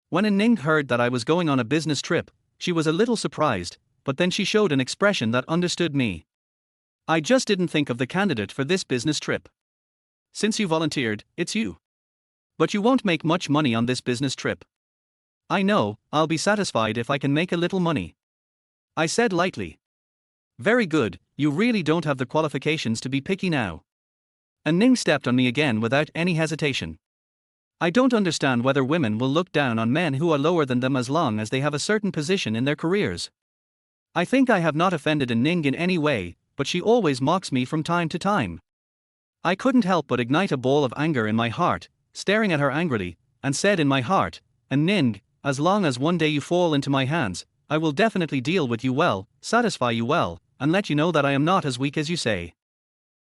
When Ning heard that I was going on a business trip, she was a little surprised, but then she showed an expression that understood me. I just didn't think of the candidate for this business trip. Since you volunteered, it's you. But you won't make much money on this business trip. I know, I'll be satisfied if I can make a little money. I said lightly. Very good, you really don't have the qualifications to be picky now. And Ning stepped on me again without any hesitation. I don't understand whether women will look down on men who are lower than them as long as they have a certain position in their careers. I think I have not offended Ning in any way, but she always mocks me from time to time. I couldn't help but ignite a ball of anger in my heart, staring at her angrily, and said in my heart, Ning, as long as one day you fall into my hands, I will definitely deal with you well, satisfy you well, and let you know that I am not as weak as you say.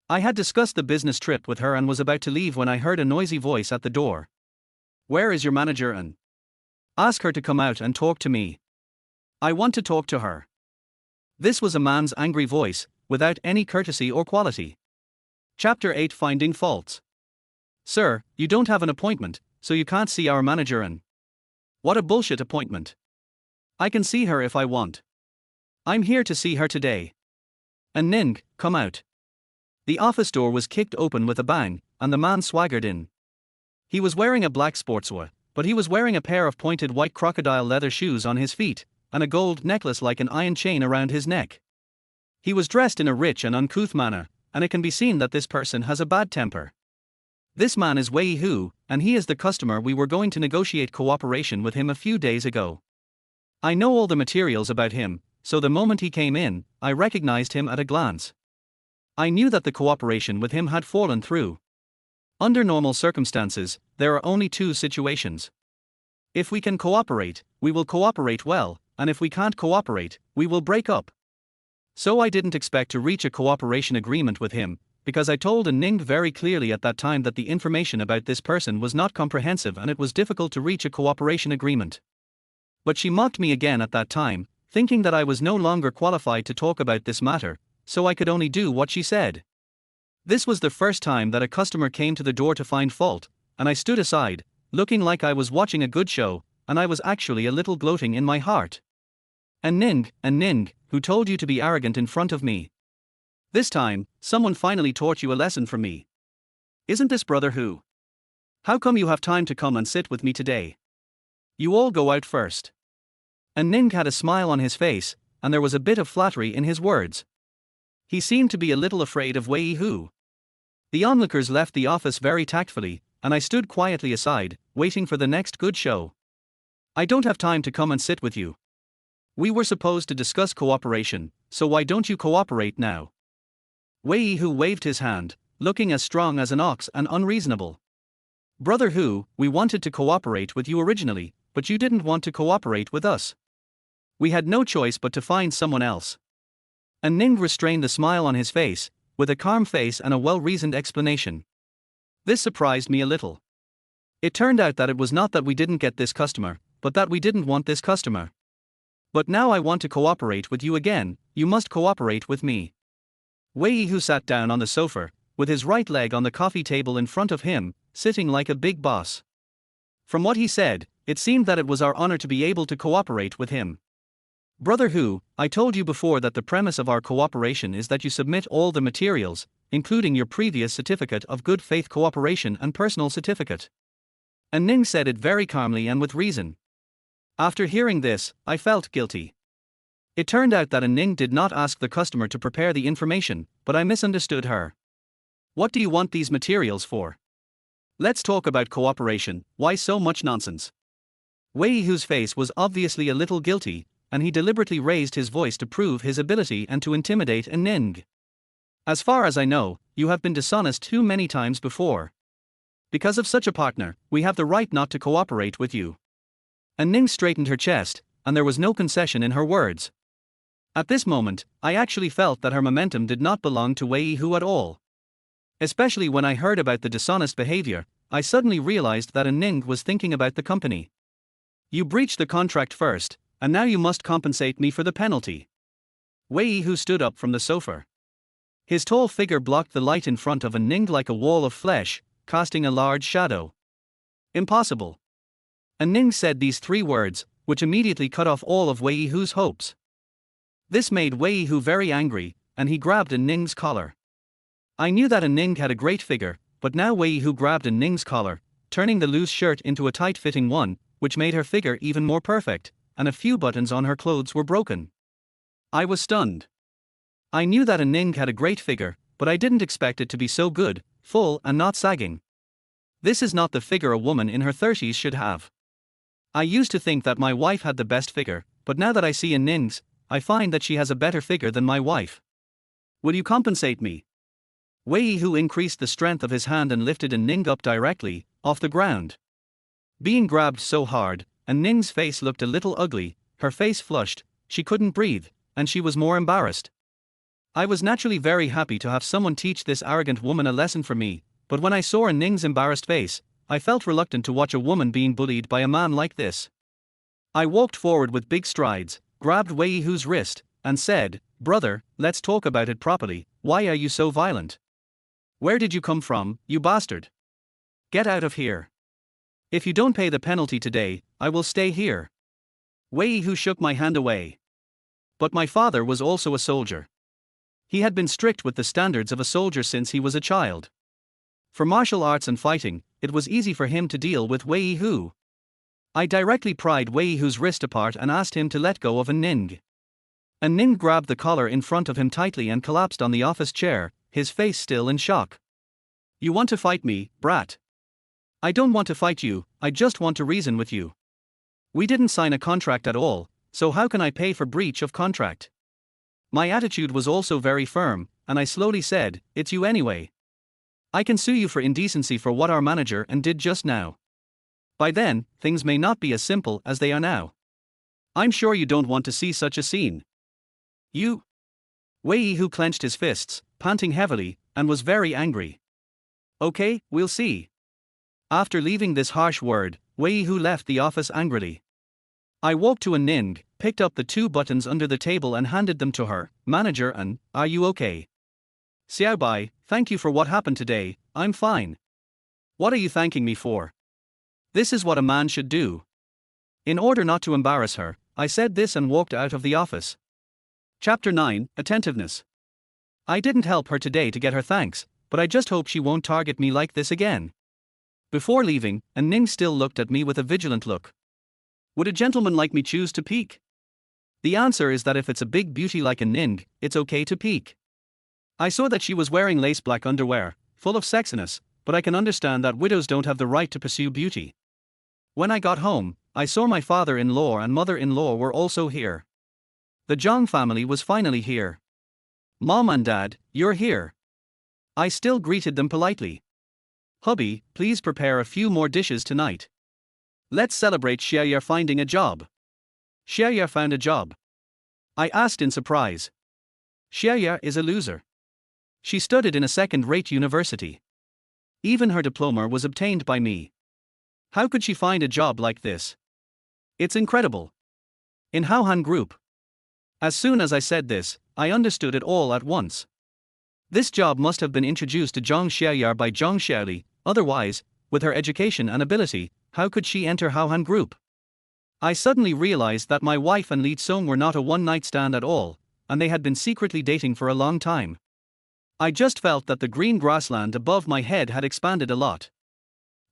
I had discussed the business trip with her and was about to leave when I heard a noisy voice at the door. Where is your manager and? Ask her to come out and talk to me. I want to talk to her. This was a man's angry voice, without any courtesy or quality. Chapter 8 Finding Faults. Sir, you don't have an appointment, so you can't see our manager and. What a bullshit appointment. I can see her if I want. I'm here to see her today. And Ning, come out. The office door was kicked open with a bang, and the man swaggered in. He was wearing a black sportswear, but he was wearing a pair of pointed white crocodile leather shoes on his feet, and a gold necklace like an iron chain around his neck. He was dressed in a rich and uncouth manner, and it can be seen that this person has a bad temper. This man is Wei Hu, and he is the customer we were going to negotiate cooperation with him a few days ago. I know all the materials about him, so the moment he came in, I recognized him at a glance. I knew that the cooperation with him had fallen through. Under normal circumstances, there are only two situations. If we can cooperate, we will cooperate well, and if we can't cooperate, we will break up. So I didn't expect to reach a cooperation agreement with him, because I told Ning very clearly at that time that the information about this person was not comprehensive and it was difficult to reach a cooperation agreement. But she mocked me again at that time, thinking that I was no longer qualified to talk about this matter, so I could only do what she said. This was the first time that a customer came to the door to find fault, and I stood aside, looking like I was watching a good show, and I was actually a little gloating in my heart. And Ning, who told you to be arrogant in front of me? This time, someone finally taught you a lesson from me. Isn't this brother who? How come you have time to come and sit with me today? You all go out first. And Ning had a smile on his face, and there was a bit of flattery in his words. He seemed to be a little afraid of Wei Hu. The onlookers left the office very tactfully, and I stood quietly aside, waiting for the next good show. I don't have time to come and sit with you. We were supposed to discuss cooperation, so why don't you cooperate now? Wei Hu waved his hand, looking as strong as an ox and unreasonable. Brother Hu, we wanted to cooperate with you originally, but you didn't want to cooperate with us. We had no choice but to find someone else. And Ning restrained the smile on his face, with a calm face and a well-reasoned explanation. This surprised me a little. It turned out that it was not that we didn't get this customer, but that we didn't want this customer. But now I want to cooperate with you again, you must cooperate with me. Wei Hu sat down on the sofa, with his right leg on the coffee table in front of him, sitting like a big boss. From what he said, it seemed that it was our honor to be able to cooperate with him. Brother Hu, I told you before that the premise of our cooperation is that you submit all the materials, including your previous certificate of good faith cooperation and personal certificate. And Ning said it very calmly and with reason. After hearing this, I felt guilty. It turned out that Ning did not ask the customer to prepare the information, but I misunderstood her. What do you want these materials for? Let's talk about cooperation, why so much nonsense? Wei Hu's face was obviously a little guilty, and he deliberately raised his voice to prove his ability and to intimidate Ning. As far as I know, you have been dishonest too many times before. Because of such a partner, we have the right not to cooperate with you. And Ning straightened her chest, and there was no concession in her words. At this moment, I actually felt that her momentum did not belong to Wei Hu at all. Especially when I heard about the dishonest behavior, I suddenly realized that Ning was thinking about the company. You breached the contract first, and now you must compensate me for the penalty. Wei Hu stood up from the sofa. His tall figure blocked the light in front of Ning like a wall of flesh, casting a large shadow. Impossible. Ning said these three words, which immediately cut off all of Wei Hu's hopes. This made Wei Hu very angry, and he grabbed Ning's collar. I knew that Ning had a great figure, but now Wei Hu grabbed Ning's collar, turning the loose shirt into a tight-fitting one, which made her figure even more perfect, and a few buttons on her clothes were broken. I was stunned. I knew that Ning had a great figure, but I didn't expect it to be so good, full and not sagging. This is not the figure a woman in her 30s should have. I used to think that my wife had the best figure, but now that I see Ning's, I find that she has a better figure than my wife. Will you compensate me? Wei Hu increased the strength of his hand and lifted Ning up directly, off the ground. Being grabbed so hard, Ning's face looked a little ugly, her face flushed, she couldn't breathe, and she was more embarrassed. I was naturally very happy to have someone teach this arrogant woman a lesson for me, but when I saw Ning's embarrassed face, I felt reluctant to watch a woman being bullied by a man like this. I walked forward with big strides, grabbed Wei Hu's wrist, and said, "Brother, let's talk about it properly, why are you so violent? Where did you come from, you bastard? Get out of here. If you don't pay the penalty today, I will stay here." Wei Hu shook my hand away. But my father was also a soldier. He had been strict with the standards of a soldier since he was a child. For martial arts and fighting, it was easy for him to deal with Wei Hu. I directly pried Wei Hu's wrist apart and asked him to let go of Ning. Ning grabbed the collar in front of him tightly and collapsed on the office chair, his face still in shock. "You want to fight me, brat? I don't want to fight you, I just want to reason with you. We didn't sign a contract at all, so how can I pay for breach of contract?" My attitude was also very firm, and I slowly said, "It's you anyway. I can sue you for indecency for what our manager did just now. By then, things may not be as simple as they are now. I'm sure you don't want to see such a scene. You? Wei Hu clenched his fists, panting heavily, and was very angry. Okay, we'll see. After leaving this harsh word, Wei Hu left the office angrily. I walked to Ning, picked up the 2 buttons under the table and handed them to her. Manager, and are you okay? Xiaobai, thank you for what happened today, I'm fine. What are you thanking me for? This is what a man should do. In order not to embarrass her, I said this and walked out of the office. Chapter 9, Attentiveness. I didn't help her today to get her thanks, but I just hope she won't target me like this again. Before leaving, Ning still looked at me with a vigilant look. Would a gentleman like me choose to peek? The answer is that if it's a big beauty like Ning, it's okay to peek. I saw that she was wearing lace black underwear, full of sexiness, but I can understand that widows don't have the right to pursue beauty. When I got home, I saw my father-in-law and mother-in-law were also here. The Zhang family was finally here. Mom and Dad, you're here. I still greeted them politely. Hubby, please prepare a few more dishes tonight. Let's celebrate Xiaoya finding a job. Xiaoya found a job. I asked in surprise. Xiaoya is a loser. She studied in a second-rate university. Even her diploma was obtained by me. How could she find a job like this? It's incredible. In Haohan Group. As soon as I said this, I understood it all at once. This job must have been introduced to Zhang Xiaoyar by Zhang Xiaoli, otherwise, with her education and ability, how could she enter Haohan Group? I suddenly realized that my wife and Li Tsong were not a one-night stand at all, and they had been secretly dating for a long time. I just felt that the green grassland above my head had expanded a lot.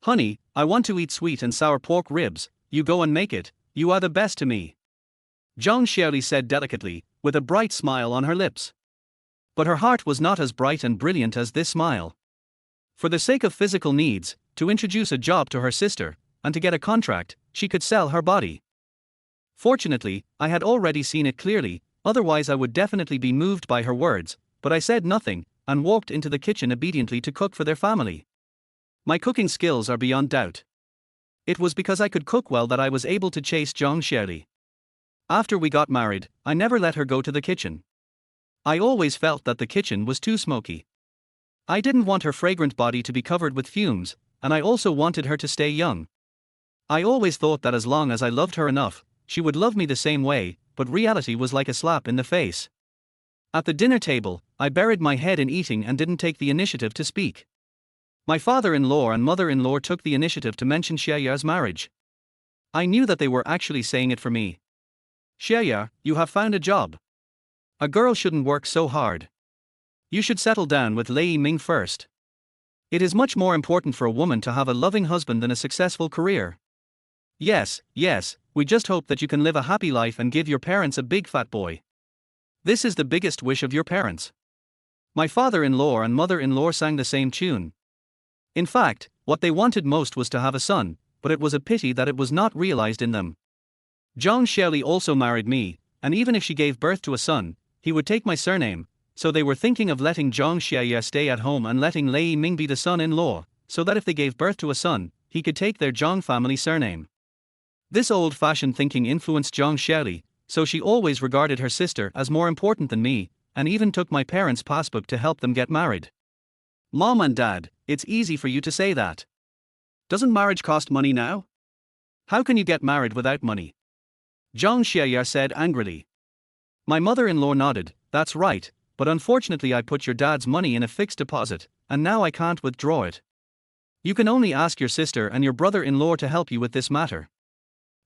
Honey, I want to eat sweet and sour pork ribs, you go and make it, you are the best to me. Zhang Xiaoli said delicately, with a bright smile on her lips. But her heart was not as bright and brilliant as this smile. For the sake of physical needs, to introduce a job to her sister, and to get a contract, she could sell her body. Fortunately, I had already seen it clearly, otherwise I would definitely be moved by her words, but I said nothing, and walked into the kitchen obediently to cook for their family. My cooking skills are beyond doubt. It was because I could cook well that I was able to chase Zhang Xiaoli. After we got married, I never let her go to the kitchen. I always felt that the kitchen was too smoky. I didn't want her fragrant body to be covered with fumes, and I also wanted her to stay young. I always thought that as long as I loved her enough, she would love me the same way, but reality was like a slap in the face. At the dinner table, I buried my head in eating and didn't take the initiative to speak. My father-in-law and mother-in-law took the initiative to mention Xiaoya's marriage. I knew that they were actually saying it for me. Xiaoya, you have found a job. A girl shouldn't work so hard. You should settle down with Lei Ming first. It is much more important for a woman to have a loving husband than a successful career. Yes, we just hope that you can live a happy life and give your parents a big fat boy. This is the biggest wish of your parents. My father-in-law and mother-in-law sang the same tune. In fact, what they wanted most was to have a son, but it was a pity that it was not realized in them. Zhang Xiaoli also married me, and even if she gave birth to a son, he would take my surname, so they were thinking of letting Zhang Xiaoya stay at home and letting Lei Ming be the son-in-law, so that if they gave birth to a son, he could take their Zhang family surname. This old-fashioned thinking influenced Zhang Xiaoli, so she always regarded her sister as more important than me, and even took my parents' passbook to help them get married. Mom and Dad, it's easy for you to say that. Doesn't marriage cost money now? How can you get married without money? Zhang Xiaoya said angrily. My mother-in-law nodded, that's right, but unfortunately I put your dad's money in a fixed deposit, and now I can't withdraw it. You can only ask your sister and your brother-in-law to help you with this matter.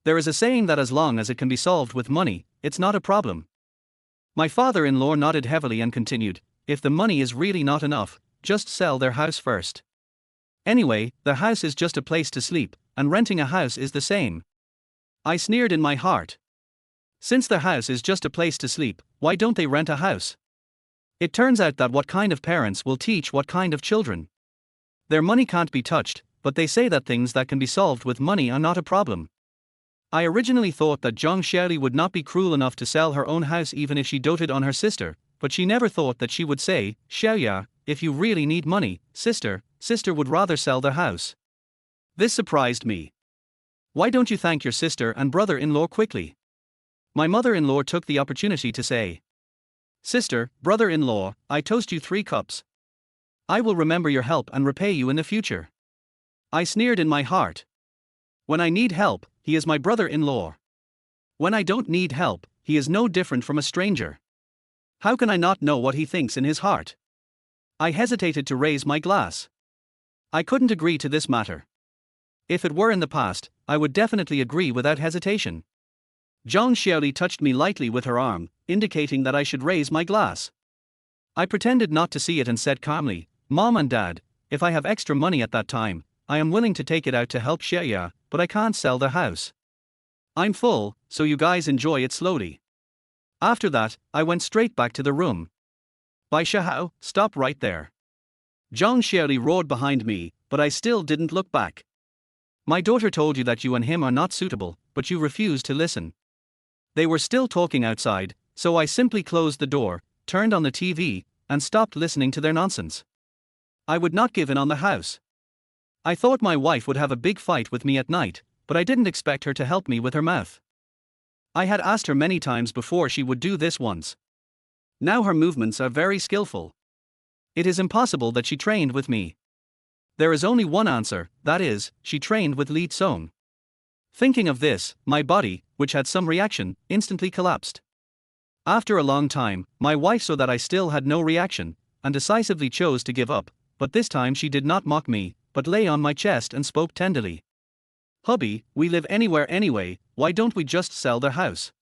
There is a saying that as long as it can be solved with money, it's not a problem. My father-in-law nodded heavily and continued, if the money is really not enough, just sell their house first. Anyway, the house is just a place to sleep, and renting a house is the same. I sneered in my heart. Since their house is just a place to sleep, why don't they rent a house? It turns out that what kind of parents will teach what kind of children. Their money can't be touched, but they say that things that can be solved with money are not a problem. I originally thought that Zhang Xiaoli would not be cruel enough to sell her own house even if she doted on her sister, but she never thought that she would say, Xiaoya, if you really need money, sister would rather sell their house. This surprised me. Why don't you thank your sister and brother-in-law quickly? My mother-in-law took the opportunity to say. Sister, brother-in-law, I toast you 3 cups. I will remember your help and repay you in the future. I sneered in my heart. When I need help, he is my brother-in-law. When I don't need help, he is no different from a stranger. How can I not know what he thinks in his heart? I hesitated to raise my glass. I couldn't agree to this matter. If it were in the past, I would definitely agree without hesitation. Zhang Xiaoli touched me lightly with her arm, indicating that I should raise my glass. I pretended not to see it and said calmly, Mom and Dad, if I have extra money at that time, I am willing to take it out to help Xiaoya, but I can't sell the house. I'm full, so you guys enjoy it slowly. After that, I went straight back to the room. Bai Shahao, stop right there. Zhang Xiaoli roared behind me, but I still didn't look back. My daughter told you that you and him are not suitable, but you refused to listen. They were still talking outside, so I simply closed the door, turned on the TV, and stopped listening to their nonsense. I would not give in on the house. I thought my wife would have a big fight with me at night, but I didn't expect her to help me with her mouth. I had asked her many times before she would do this once. Now her movements are very skillful. It is impossible that she trained with me. There is only one answer, that is, she trained with Li Tsong. Thinking of this, my body, which had some reaction, instantly collapsed. After a long time, my wife saw that I still had no reaction, and decisively chose to give up, but this time she did not mock me, but lay on my chest and spoke tenderly. Hubby, we live anywhere anyway, why don't we just sell their house?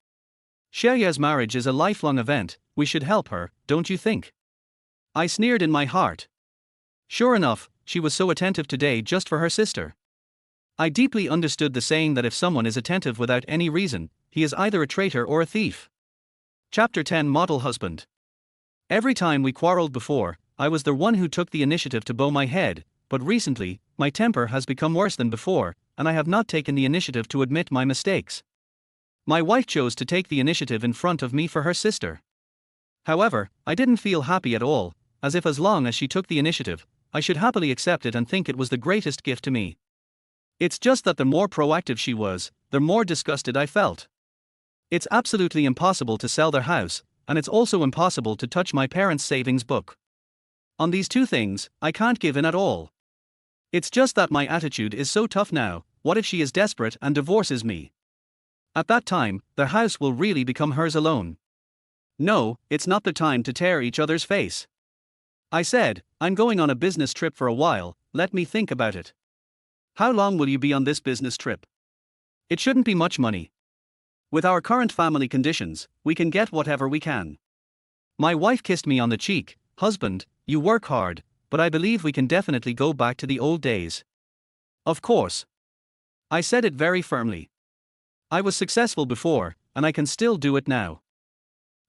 Xiaoya's marriage is a lifelong event, we should help her, don't you think? I sneered in my heart. Sure enough, she was so attentive today just for her sister. I deeply understood the saying that if someone is attentive without any reason, he is either a traitor or a thief. Chapter 10 Model Husband. Every time we quarreled before, I was the one who took the initiative to bow my head, but recently, my temper has become worse than before, and I have not taken the initiative to admit my mistakes. My wife chose to take the initiative in front of me for her sister. However, I didn't feel happy at all, as if as long as she took the initiative, I should happily accept it and think it was the greatest gift to me. It's just that the more proactive she was, the more disgusted I felt. It's absolutely impossible to sell their house, and it's also impossible to touch my parents' savings book. On these 2 things, I can't give in at all. It's just that my attitude is so tough now. What if she is desperate and divorces me? At that time, their house will really become hers alone. No, it's not the time to tear each other's face. I said, I'm going on a business trip for a while, let me think about it. How long will you be on this business trip? It shouldn't be much money. With our current family conditions, we can get whatever we can. My wife kissed me on the cheek. Husband, you work hard, but I believe we can definitely go back to the old days. Of course. I said it very firmly. I was successful before, and I can still do it now.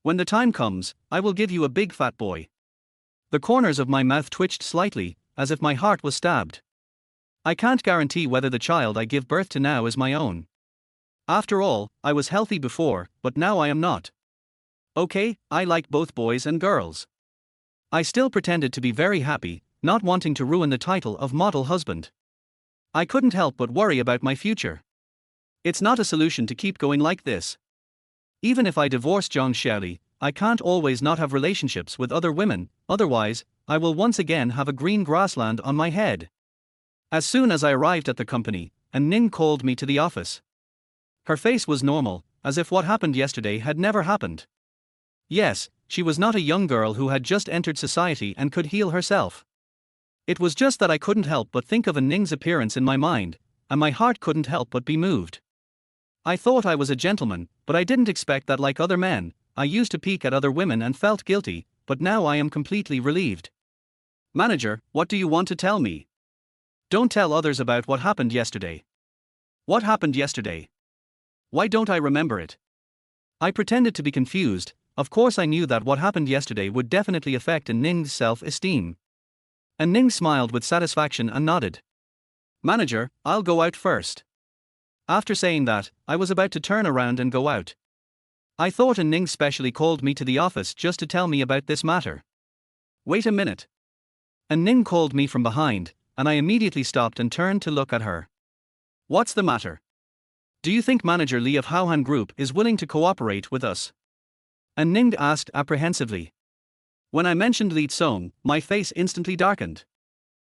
When the time comes, I will give you a big fat boy. The corners of my mouth twitched slightly, as if my heart was stabbed. I can't guarantee whether the child I give birth to now is my own. After all, I was healthy before, but now I am not. Okay, I like both boys and girls. I still pretended to be very happy, not wanting to ruin the title of model husband. I couldn't help but worry about my future. It's not a solution to keep going like this. Even if I divorce Zhang Xiaoli, I can't always not have relationships with other women, otherwise, I will once again have a green grassland on my head. As soon as I arrived at the company, Ning called me to the office. Her face was normal, as if what happened yesterday had never happened. Yes, she was not a young girl who had just entered society and could heal herself. It was just that I couldn't help but think of Ning's appearance in my mind, and my heart couldn't help but be moved. I thought I was a gentleman, but I didn't expect that like other men, I used to peek at other women and felt guilty, but now I am completely relieved. Manager, what do you want to tell me? Don't tell others about what happened yesterday. What happened yesterday? Why don't I remember it? I pretended to be confused. Of course I knew that what happened yesterday would definitely affect Ning's self-esteem. Ning smiled with satisfaction and nodded. Manager, I'll go out first. After saying that, I was about to turn around and go out. I thought Ning specially called me to the office just to tell me about this matter. Wait a minute. Ning called me from behind, and I immediately stopped and turned to look at her. What's the matter? Do you think Manager Lee of Howhan Group is willing to cooperate with us? And Ning asked apprehensively. When I mentioned Lee Song, my face instantly darkened.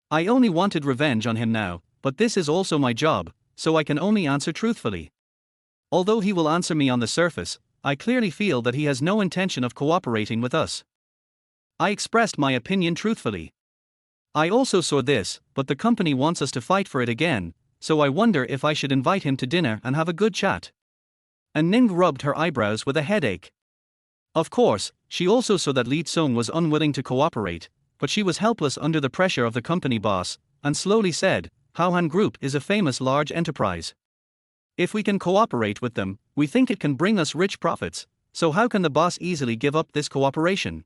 I only wanted revenge on him now, but this is also my job, so I can only answer truthfully. Although he will answer me on the surface, I clearly feel that he has no intention of cooperating with us. I expressed my opinion truthfully. I also saw this, but the company wants us to fight for it again, so I wonder if I should invite him to dinner and have a good chat. And Ning rubbed her eyebrows with a headache. Of course, she also saw that Lee Song was unwilling to cooperate, but she was helpless under the pressure of the company boss, and slowly said, Howhan Group is a famous large enterprise. If we can cooperate with them, we think it can bring us rich profits, so how can the boss easily give up this cooperation?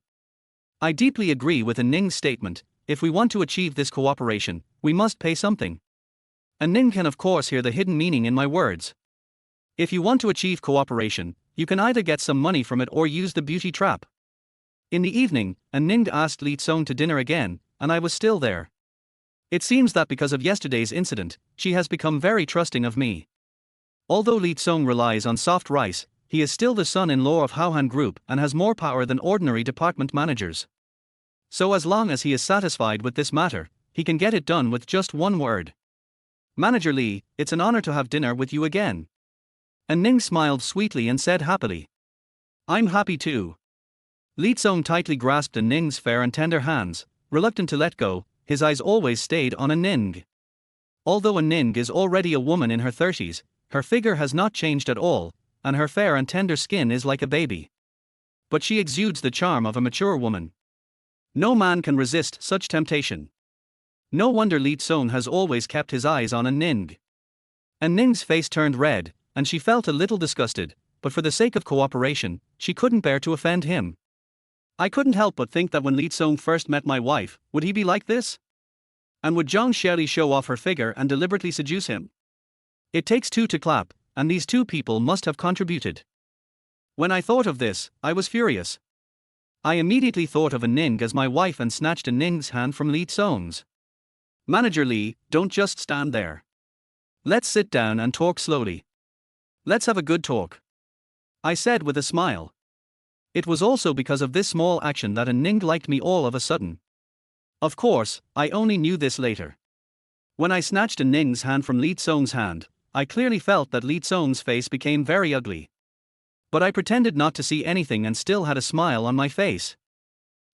I deeply agree with Ning's statement. If we want to achieve this cooperation, we must pay something. And Ning can of course hear the hidden meaning in my words. If you want to achieve cooperation, you can either get some money from it or use the beauty trap. In the evening, Ning asked Lee Song to dinner again, and I was still there. It seems that because of yesterday's incident, she has become very trusting of me. Although Lee Song relies on soft rice, he is still the son-in-law of Howhan Group and has more power than ordinary department managers. So as long as he is satisfied with this matter, he can get it done with just one word. Manager Lee, it's an honor to have dinner with you again. And Ning smiled sweetly and said happily. I'm happy too. Lee Song tightly grasped Ning's fair and tender hands, reluctant to let go. His eyes always stayed on Ning. Although Ning is already a woman in her 30s, her figure has not changed at all, and her fair and tender skin is like a baby. But she exudes the charm of a mature woman. No man can resist such temptation. No wonder Lee Song has always kept his eyes on Ning. Ning's face turned red, and she felt a little disgusted, but for the sake of cooperation, she couldn't bear to offend him. I couldn't help but think that when Lee Song first met my wife, would he be like this? And would Zhang Xiaoli show off her figure and deliberately seduce him? It takes two to clap, and these two people must have contributed. When I thought of this, I was furious. I immediately thought of Ning as my wife and snatched Ning's hand from Lee Song's. Manager Lee, don't just stand there. Let's sit down and talk slowly. Let's have a good talk. I said with a smile. It was also because of this small action that Ning liked me all of a sudden. Of course, I only knew this later. When I snatched Ning's hand from Lee Song's hand, I clearly felt that Lee Song's face became very ugly. But I pretended not to see anything and still had a smile on my face.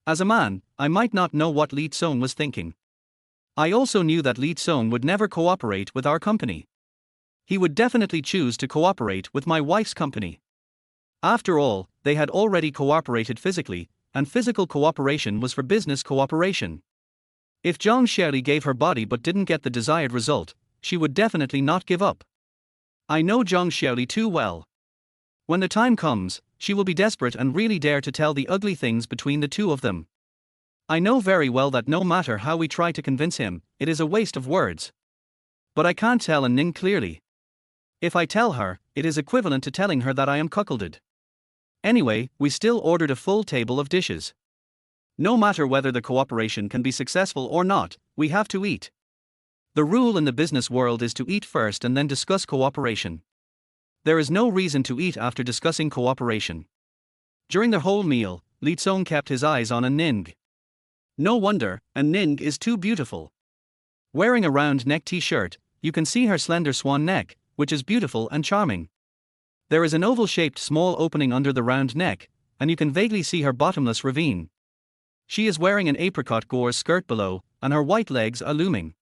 As a man, I might not know what Lee Song was thinking. I also knew that Lee Song would never cooperate with our company. He would definitely choose to cooperate with my wife's company. After all, they had already cooperated physically, and physical cooperation was for business cooperation. If Zhang Xiaoli gave her body but didn't get the desired result, she would definitely not give up. I know Zhang Xiaoli too well. When the time comes, she will be desperate and really dare to tell the ugly things between the two of them. I know very well that no matter how we try to convince him, it is a waste of words. But I can't tell Ning clearly. If I tell her, it is equivalent to telling her that I am cuckolded. Anyway, we still ordered a full table of dishes. No matter whether the cooperation can be successful or not, we have to eat. The rule in the business world is to eat first and then discuss cooperation. There is no reason to eat after discussing cooperation. During the whole meal, Lee Song kept his eyes on Ning. No wonder, Ning is too beautiful. Wearing a round neck t-shirt, you can see her slender swan neck, which is beautiful and charming. There is an oval-shaped small opening under the round neck, and you can vaguely see her bottomless ravine. She is wearing an apricot gauze skirt below, and her white legs are looming.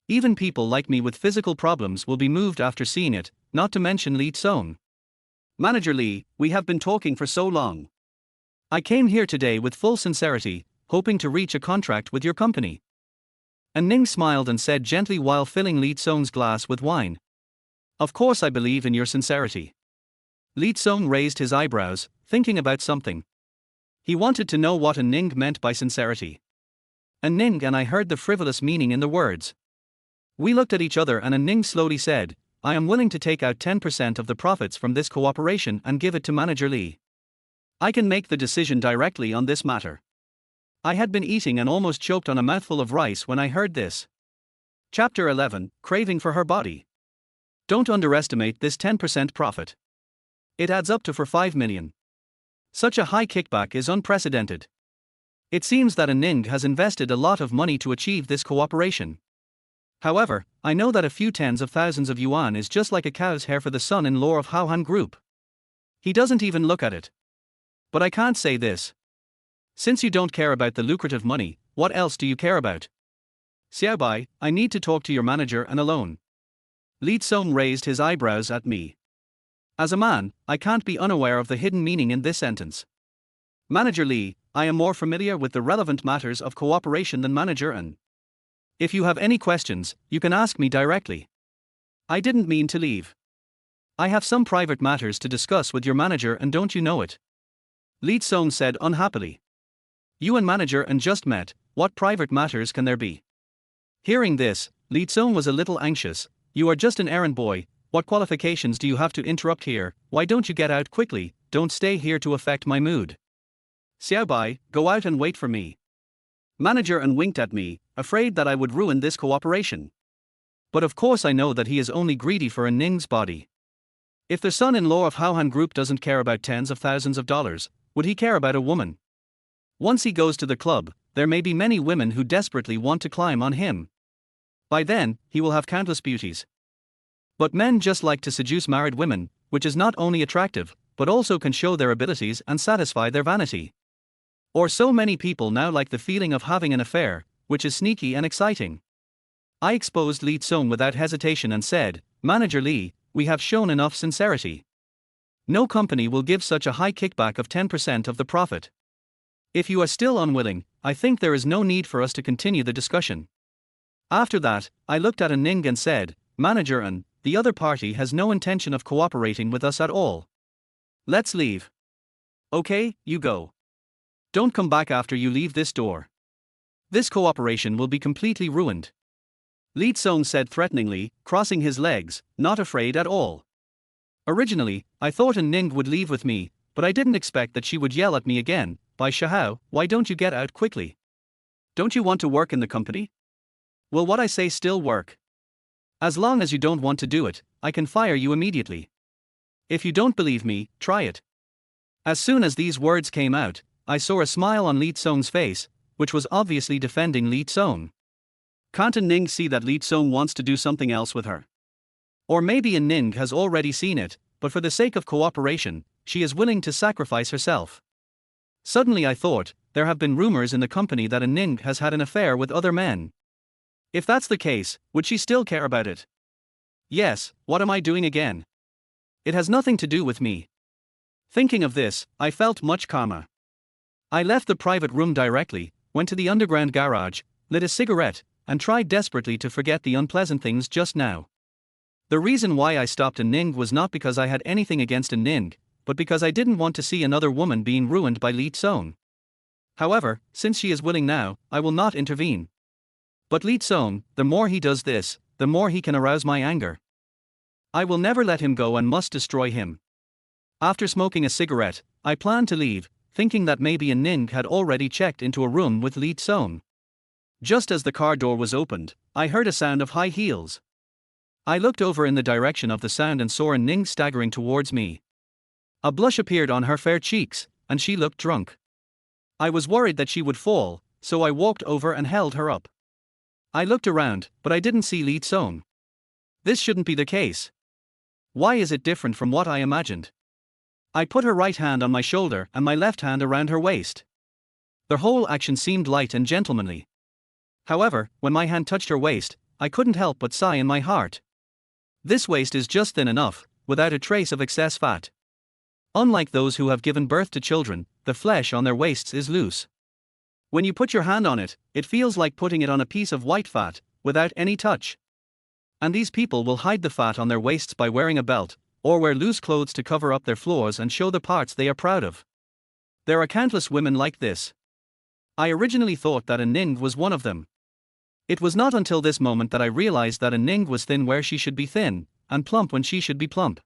Even people like me with physical problems will be moved after seeing it, not to mention Lee Song. Manager Lee, we have been talking for so long. I came here today with full sincerity, hoping to reach a contract with your company. Ning smiled and said gently while filling Lee Song's glass with wine. Of course I believe in your sincerity. Lee Song raised his eyebrows, thinking about something. He wanted to know what Ning meant by sincerity. Ning and I heard the frivolous meaning in the words. We looked at each other and Ning slowly said, I am willing to take out 10% of the profits from this cooperation and give it to Manager Lee. I can make the decision directly on this matter. I had been eating and almost choked on a mouthful of rice when I heard this. Chapter 11, Craving for Her Body. Don't underestimate this 10% profit. It adds up to for 5 million. Such a high kickback is unprecedented. It seems that Ning has invested a lot of money to achieve this cooperation. However, I know that a few tens of thousands of yuan is just like a cow's hair for the son-in-law of Haohan Group. He doesn't even look at it. But I can't say this. Since you don't care about the lucrative money, what else do you care about? Xiaobai, I need to talk to your manager and alone. Li Tsong raised his eyebrows at me. As a man, I can't be unaware of the hidden meaning in this sentence. Manager Li, I am more familiar with the relevant matters of cooperation than Manager An. If you have any questions, you can ask me directly. I didn't mean to leave. I have some private matters to discuss with your manager and don't you know it? Li Tsong said unhappily. You and Manager An just met, what private matters can there be? Hearing this, Li Tsong was a little anxious. You are just an errand boy, what qualifications do you have to interrupt here? Why don't you get out quickly? Don't stay here to affect my mood. Xiaobai, go out and wait for me. Manager An winked at me, afraid that I would ruin this cooperation. But of course I know that he is only greedy for Ning's body. If the son-in-law of Haohan Group doesn't care about tens of thousands of dollars, would he care about a woman? Once he goes to the club, there may be many women who desperately want to climb on him. By then, he will have countless beauties. But men just like to seduce married women, which is not only attractive, but also can show their abilities and satisfy their vanity. Or so many people now like the feeling of having an affair, which is sneaky and exciting. I exposed Li Tsong without hesitation and said, Manager Li, we have shown enough sincerity. No company will give such a high kickback of 10% of the profit. If you are still unwilling, I think there is no need for us to continue the discussion. After that, I looked at Ning and said, Manager An, the other party has no intention of cooperating with us at all. Let's leave. Okay, you go. Don't come back after you leave this door. This cooperation will be completely ruined. Li Tsong said threateningly, crossing his legs, not afraid at all. Originally, I thought Ning would leave with me, but I didn't expect that she would yell at me again. By Shahao, why don't you get out quickly? Don't you want to work in the company? Will what I say still work? As long as you don't want to do it, I can fire you immediately. If you don't believe me, try it. As soon as these words came out, I saw a smile on Li Tsong's face, which was obviously defending Li Tsong. Can't Ning see that Li Tsong wants to do something else with her? Or maybe Ning has already seen it, but for the sake of cooperation, she is willing to sacrifice herself. Suddenly I thought, there have been rumors in the company that Ning has had an affair with other men. If that's the case, would she still care about it? Yes, what am I doing again? It has nothing to do with me. Thinking of this, I felt much calmer. I left the private room directly, went to the underground garage, lit a cigarette, and tried desperately to forget the unpleasant things just now. The reason why I stopped Ning was not because I had anything against Ning, but because I didn't want to see another woman being ruined by Li Tsong. However, since she is willing now, I will not intervene. But Li Tsong, the more he does this, the more he can arouse my anger. I will never let him go and must destroy him. After smoking a cigarette, I planned to leave, thinking that maybe Ning had already checked into a room with Li Tsong. Just as the car door was opened, I heard a sound of high heels. I looked over in the direction of the sound and saw Ning staggering towards me. A blush appeared on her fair cheeks, and she looked drunk. I was worried that she would fall, so I walked over and held her up. I looked around, but I didn't see Li Tsong. This shouldn't be the case. Why is it different from what I imagined? I put her right hand on my shoulder and my left hand around her waist. The whole action seemed light and gentlemanly. However, when my hand touched her waist, I couldn't help but sigh in my heart. This waist is just thin enough, without a trace of excess fat. Unlike those who have given birth to children, the flesh on their waists is loose. When you put your hand on it, it feels like putting it on a piece of white fat, without any touch. And these people will hide the fat on their waists by wearing a belt, or wear loose clothes to cover up their flaws and show the parts they are proud of. There are countless women like this. I originally thought that Ning was one of them. It was not until this moment that I realized that Ning was thin where she should be thin, and plump when she should be plump.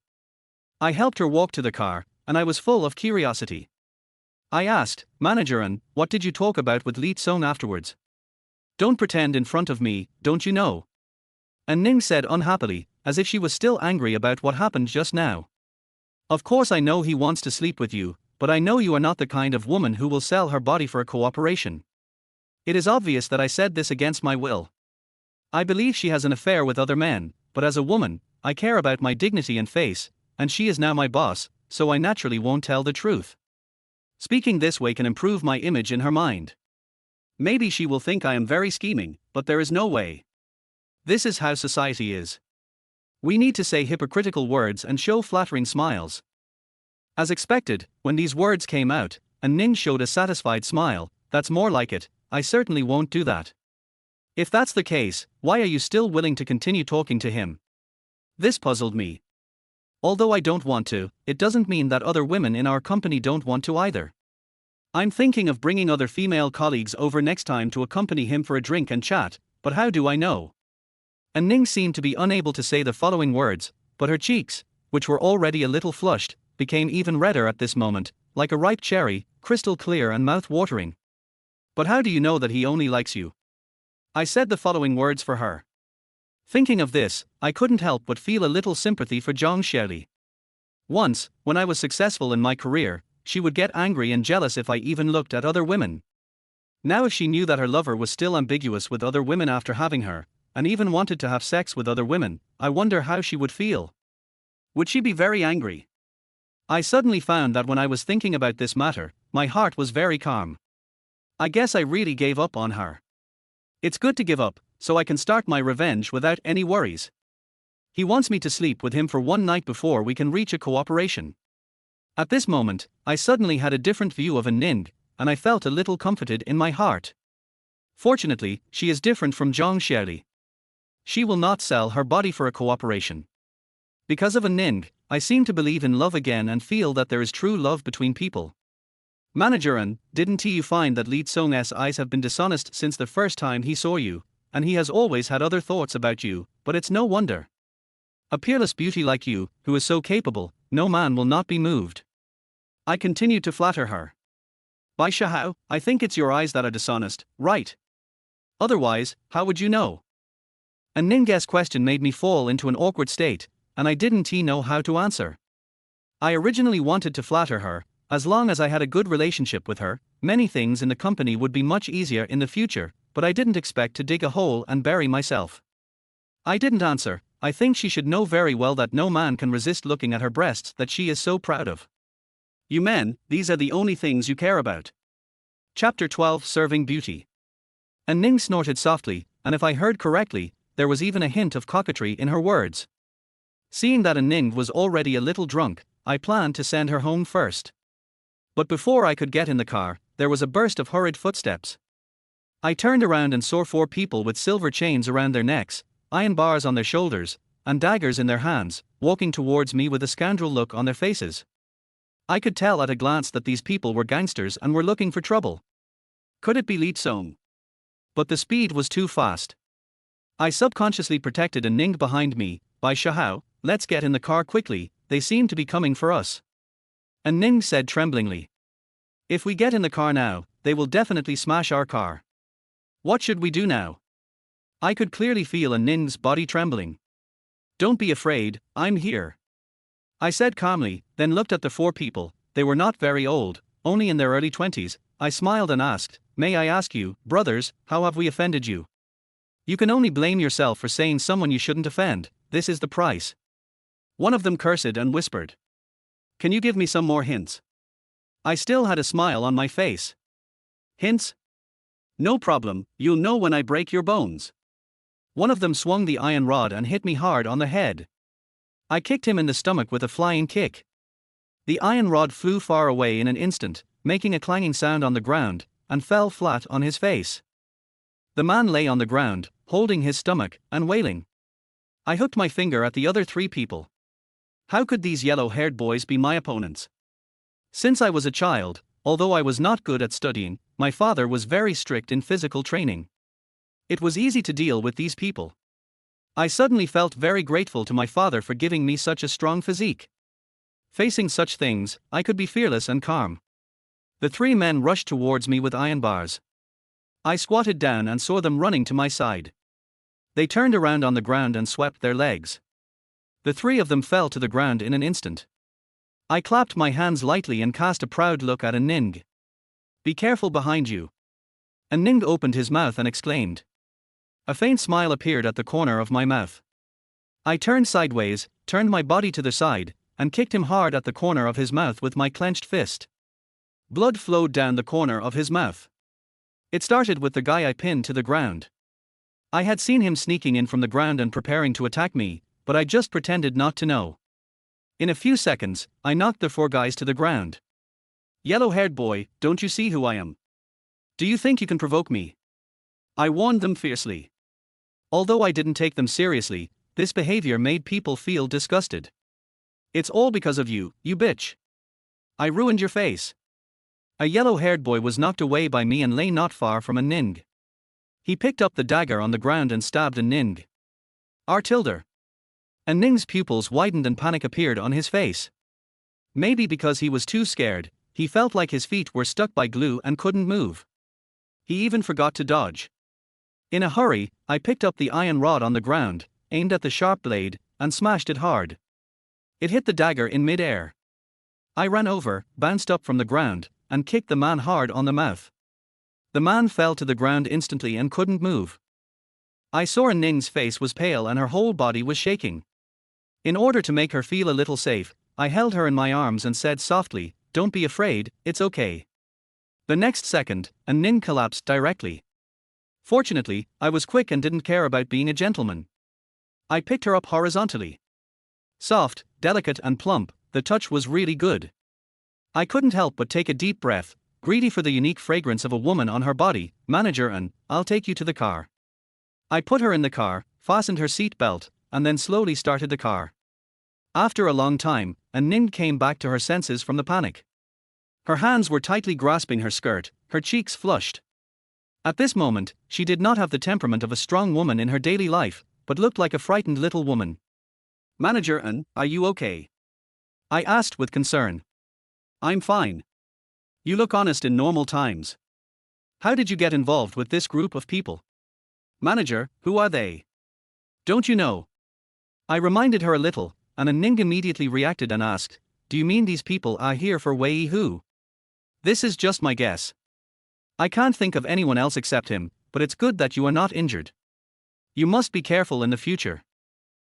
I helped her walk to the car, and I was full of curiosity. I asked, Manager An, what did you talk about with Li Tsong afterwards? Don't pretend in front of me, don't you know? And Ning said unhappily, as if she was still angry about what happened just now. Of course I know he wants to sleep with you, but I know you are not the kind of woman who will sell her body for a cooperation. It is obvious that I said this against my will. I believe she has an affair with other men, but as a woman, I care about my dignity and face, and she is now my boss, so I naturally won't tell the truth. Speaking this way can improve my image in her mind. Maybe she will think I am very scheming, but there is no way. This is how society is. We need to say hypocritical words and show flattering smiles. As expected, when these words came out, and Ning showed a satisfied smile, that's more like it, I certainly won't do that. If that's the case, why are you still willing to continue talking to him? This puzzled me. Although I don't want to, it doesn't mean that other women in our company don't want to either. I'm thinking of bringing other female colleagues over next time to accompany him for a drink and chat, but how do I know? And Ning seemed to be unable to say the following words, but her cheeks, which were already a little flushed, became even redder at this moment, like a ripe cherry, crystal clear and mouth-watering. But how do you know that he only likes you? I said the following words for her. Thinking of this, I couldn't help but feel a little sympathy for Zhang Xieli. Once, when I was successful in my career, she would get angry and jealous if I even looked at other women. Now if she knew that her lover was still ambiguous with other women after having her, and even wanted to have sex with other women, I wonder how she would feel. Would she be very angry? I suddenly found that when I was thinking about this matter, my heart was very calm. I guess I really gave up on her. It's good to give up, so I can start my revenge without any worries. He wants me to sleep with him for one night before we can reach a cooperation. At this moment, I suddenly had a different view of Ning, and I felt a little comforted in my heart. Fortunately, she is different from Zhang Xieli. She will not sell her body for a cooperation. Because of Ning, I seem to believe in love again and feel that there is true love between people. Manager An, didn't you find that Li Tsong's eyes have been dishonest since the first time he saw you, and he has always had other thoughts about you, but it's no wonder. A peerless beauty like you, who is so capable, no man will not be moved. I continued to flatter her. Bai Shahao, I think it's your eyes that are dishonest, right? Otherwise, how would you know? And Ning's question made me fall into an awkward state, and I didn't know how to answer. I originally wanted to flatter her. As long as I had a good relationship with her, many things in the company would be much easier in the future, but I didn't expect to dig a hole and bury myself. I didn't answer. I think she should know very well that no man can resist looking at her breasts that she is so proud of. You men, these are the only things you care about. Chapter 12, Serving Beauty. And Ning snorted softly, and if I heard correctly, there was even a hint of coquetry in her words. Seeing that Ning was already a little drunk, I planned to send her home first. But before I could get in the car, there was a burst of hurried footsteps. I turned around and saw 4 people with silver chains around their necks, iron bars on their shoulders, and daggers in their hands, walking towards me with a scoundrel look on their faces. I could tell at a glance that these people were gangsters and were looking for trouble. Could it be Li Tsong? But the speed was too fast. I subconsciously protected Ning behind me. Bai Shahao, let's get in the car quickly, they seem to be coming for us. And Ning said tremblingly. If we get in the car now, they will definitely smash our car. What should we do now? I could clearly feel Ning's body trembling. Don't be afraid, I'm here. I said calmly, then looked at the 4 people. They were not very old, only in their early 20s. I smiled and asked, may I ask you, brothers, how have we offended you? You can only blame yourself for saying someone you shouldn't offend. This is the price. One of them cursed and whispered. Can you give me some more hints? I still had a smile on my face. Hints? No problem, you'll know when I break your bones. One of them swung the iron rod and hit me hard on the head. I kicked him in the stomach with a flying kick. The iron rod flew far away in an instant, making a clanging sound on the ground, and fell flat on his face. The man lay on the ground, holding his stomach, and wailing. I hooked my finger at the other 3 people. How could these yellow-haired boys be my opponents? Since I was a child, although I was not good at studying, my father was very strict in physical training. It was easy to deal with these people. I suddenly felt very grateful to my father for giving me such a strong physique. Facing such things, I could be fearless and calm. The 3 men rushed towards me with iron bars. I squatted down and saw them running to my side. They turned around on the ground and swept their legs. The three of them fell to the ground in an instant. I clapped my hands lightly and cast a proud look at Ning. "Be careful behind you." Ning opened his mouth and exclaimed. A faint smile appeared at the corner of my mouth. I turned sideways, turned my body to the side, and kicked him hard at the corner of his mouth with my clenched fist. Blood flowed down the corner of his mouth. It started with the guy I pinned to the ground. I had seen him sneaking in from the ground and preparing to attack me, but I just pretended not to know. In a few seconds, I knocked the four guys to the ground. "Yellow-haired boy, don't you see who I am? Do you think you can provoke me?" I warned them fiercely. Although I didn't take them seriously, this behavior made people feel disgusted. "It's all because of you, you bitch. I ruined your face." A yellow-haired boy was knocked away by me and lay not far from Ning. He picked up the dagger on the ground and stabbed Ning. "R-tilde." Ning's pupils widened and panic appeared on his face. Maybe because he was too scared, he felt like his feet were stuck by glue and couldn't move. He even forgot to dodge. In a hurry, I picked up the iron rod on the ground, aimed at the sharp blade, and smashed it hard. It hit the dagger in mid-air. I ran over, bounced up from the ground, and kicked the man hard on the mouth. The man fell to the ground instantly and couldn't move. I saw Ning's face was pale and her whole body was shaking. In order to make her feel a little safe, I held her in my arms and said softly, "Don't be afraid, it's okay." The next second, Ning collapsed directly. Fortunately, I was quick and didn't care about being a gentleman. I picked her up horizontally. Soft, delicate and plump, the touch was really good. I couldn't help but take a deep breath, greedy for the unique fragrance of a woman on her body. "Manager, I'll take you to the car." I put her in the car, fastened her seat belt, and then slowly started the car. After a long time, Ning came back to her senses from the panic. Her hands were tightly grasping her skirt, her cheeks flushed. At this moment, she did not have the temperament of a strong woman in her daily life, but looked like a frightened little woman. "Manager, are you okay?" I asked with concern. "I'm fine. You look honest in normal times. How did you get involved with this group of people?" "Manager, who are they? Don't you know?" I reminded her a little, and Ning immediately reacted and asked, "Do you mean these people are here for Wei Hu?" "This is just my guess. I can't think of anyone else except him, but it's good that you are not injured. You must be careful in the future.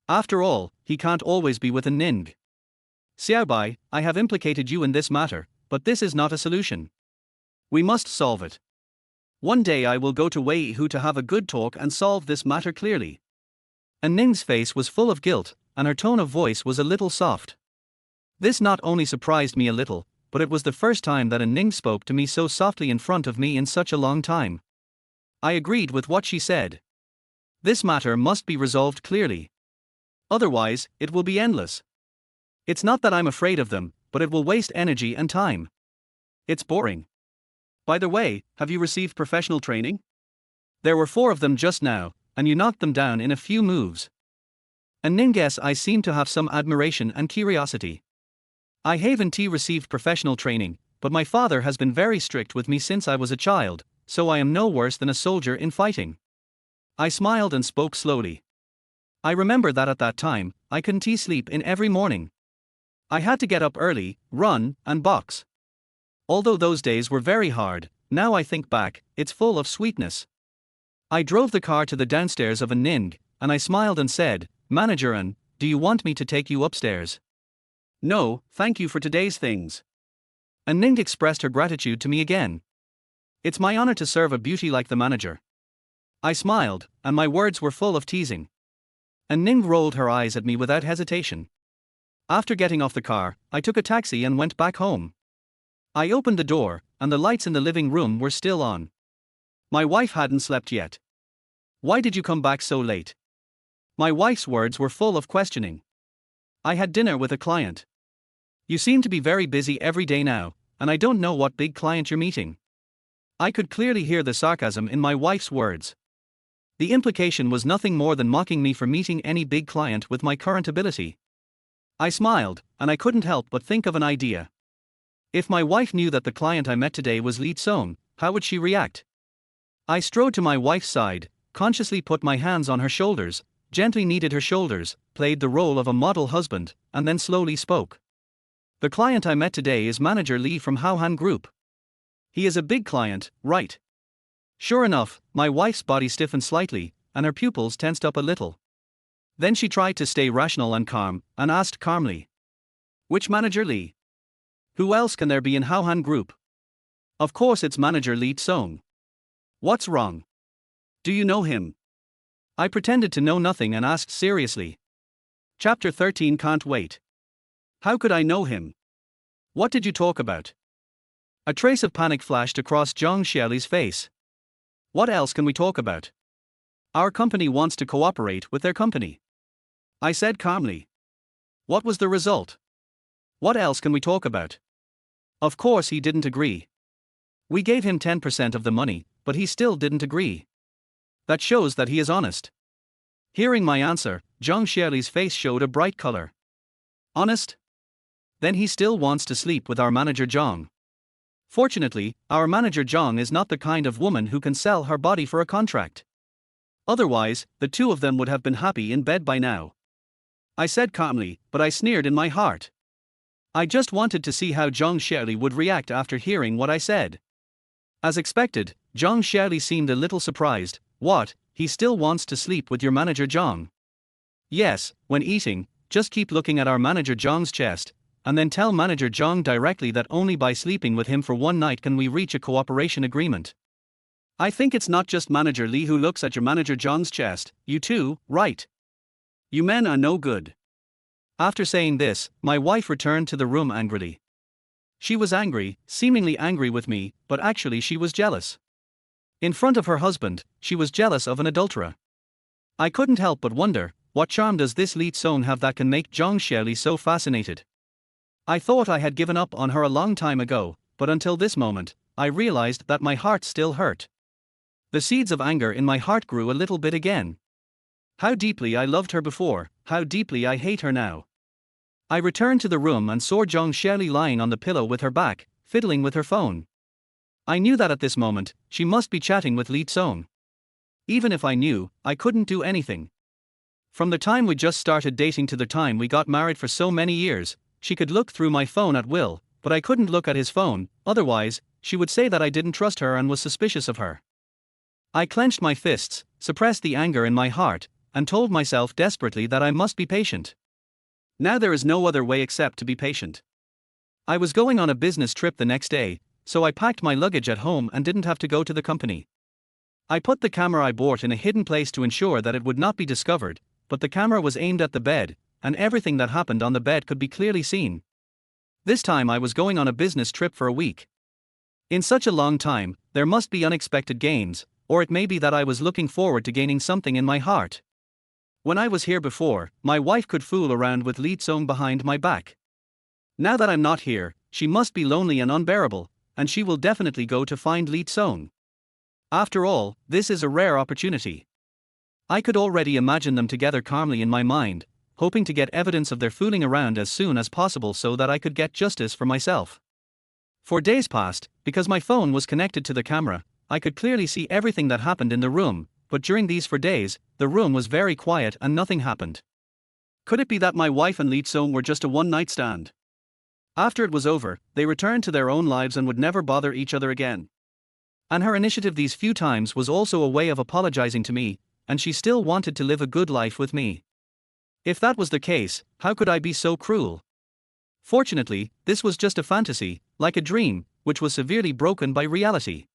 After all, he can't always be with Ning. Xiaobai, I have implicated you in this matter, but this is not a solution. We must solve it. One day I will go to Wei Hu to have a good talk and solve this matter clearly." Ning's face was full of guilt, and her tone of voice was a little soft. This not only surprised me a little, but it was the first time that Ning spoke to me so softly in front of me in such a long time. I agreed with what she said. This matter must be resolved clearly. Otherwise, it will be endless. It's not that I'm afraid of them, but it will waste energy and time. It's boring. By the way, have you received professional training? There were 4 of them just now, and you knocked them down in a few moves. Ning guess I seem to have some admiration and curiosity. I haven't received professional training, but my father has been very strict with me since I was a child, so I am no worse than a soldier in fighting. I smiled and spoke slowly. I remember that at that time, I couldn't sleep in every morning. I had to get up early, run, and box. Although those days were very hard, now I think back, it's full of sweetness. I drove the car to the downstairs of Ning, and I smiled and said, "Manager, do you want me to take you upstairs?" "No, thank you for today's things." Ning expressed her gratitude to me again. "It's my honor to serve a beauty like the manager." I smiled, and my words were full of teasing. Ning rolled her eyes at me without hesitation. After getting off the car, I took a taxi and went back home. I opened the door, and the lights in the living room were still on. My wife hadn't slept yet. "Why did you come back so late?" My wife's words were full of questioning. "I had dinner with a client." "You seem to be very busy every day now, and I don't know what big client you're meeting." I could clearly hear the sarcasm in my wife's words. The implication was nothing more than mocking me for meeting any big client with my current ability. I smiled, and I couldn't help but think of an idea. If my wife knew that the client I met today was Li Tsong, how would she react? I strode to my wife's side, consciously put my hands on her shoulders, gently kneaded her shoulders, played the role of a model husband, and then slowly spoke. The client I met today is Manager Lee from Howhan Group. He is a big client, right? Sure enough, my wife's body stiffened slightly, and her pupils tensed up a little. Then she tried to stay rational and calm, and asked calmly, "Which Manager Lee? Who else can there be in Howhan Group?" "Of course it's Manager Lee Tsong." "What's wrong? Do you know him?" I pretended to know nothing and asked seriously. Chapter 13 Can't wait. How could I know him? What did you talk about? A trace of panic flashed across Zhang Xiaoli's face. What else can we talk about? Our company wants to cooperate with their company, I said calmly. What was the result? What else can we talk about? Of course he didn't agree. We gave him 10% of the money, but he still didn't agree. That shows that he is honest. Hearing my answer, Zhang Xiaoli's face showed a bright color. Honest? Then he still wants to sleep with our manager Zhang. Fortunately, our manager Zhang is not the kind of woman who can sell her body for a contract. Otherwise, the two of them would have been happy in bed by now. I said calmly, but I sneered in my heart. I just wanted to see how Zhang Xiaoli would react after hearing what I said. As expected, Zhang Xiaoli seemed a little surprised. What, he still wants to sleep with your manager Zhang? Yes, when eating, just keep looking at our manager Zhang's chest, and then tell manager Zhang directly that only by sleeping with him for one night can we reach a cooperation agreement. I think it's not just manager Lee who looks at your manager Zhang's chest, you too, right? You men are no good. After saying this, my wife returned to the room angrily. She was angry, seemingly angry with me, but actually she was jealous. In front of her husband, she was jealous of an adulterer. I couldn't help but wonder, what charm does this Li Tsong have that can make Zhang Xiaoli so fascinated? I thought I had given up on her a long time ago, but until this moment, I realized that my heart still hurt. The seeds of anger in my heart grew a little bit again. How deeply I loved her before, how deeply I hate her now. I returned to the room and saw Zhang Xiaoli lying on the pillow with her back, fiddling with her phone. I knew that at this moment, she must be chatting with Li Tsong. Even if I knew, I couldn't do anything. From the time we just started dating to the time we got married for so many years, she could look through my phone at will, but I couldn't look at his phone, otherwise, she would say that I didn't trust her and was suspicious of her. I clenched my fists, suppressed the anger in my heart, and told myself desperately that I must be patient. Now there is no other way except to be patient. I was going on a business trip the next day, so I packed my luggage at home and didn't have to go to the company. I put the camera I bought in a hidden place to ensure that it would not be discovered, but the camera was aimed at the bed, and everything that happened on the bed could be clearly seen. This time I was going on a business trip for a week. In such a long time, there must be unexpected gains, or it may be that I was looking forward to gaining something in my heart. When I was here before, my wife could fool around with Li Tsong behind my back. Now that I'm not here, she must be lonely and unbearable, and she will definitely go to find Li Tsong. After all, this is a rare opportunity. I could already imagine them together calmly in my mind, hoping to get evidence of their fooling around as soon as possible so that I could get justice for myself. For days past, because my phone was connected to the camera, I could clearly see everything that happened in the room, but during these 4 days, the room was very quiet and nothing happened. Could it be that my wife and Li Tsong were just a one-night stand? After it was over, they returned to their own lives and would never bother each other again. And her initiative these few times was also a way of apologizing to me, and she still wanted to live a good life with me. If that was the case, how could I be so cruel? Fortunately, this was just a fantasy, like a dream, which was severely broken by reality.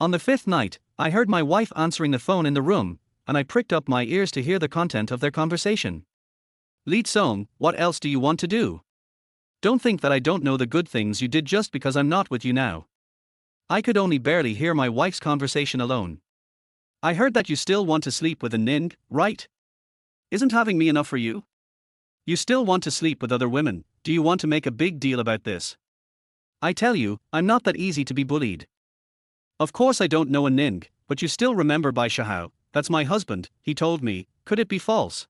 On the 5th night, I heard my wife answering the phone in the room, and I pricked up my ears to hear the content of their conversation. Li Tsong, what else do you want to do? Don't think that I don't know the good things you did just because I'm not with you now. I could only barely hear my wife's conversation alone. I heard that you still want to sleep with a ning, right? Isn't having me enough for you? You still want to sleep with other women, do you want to make a big deal about this? I tell you, I'm not that easy to be bullied. Of course I don't know a ning, but you still remember Bai Shahao, that's my husband, he told me, could it be false?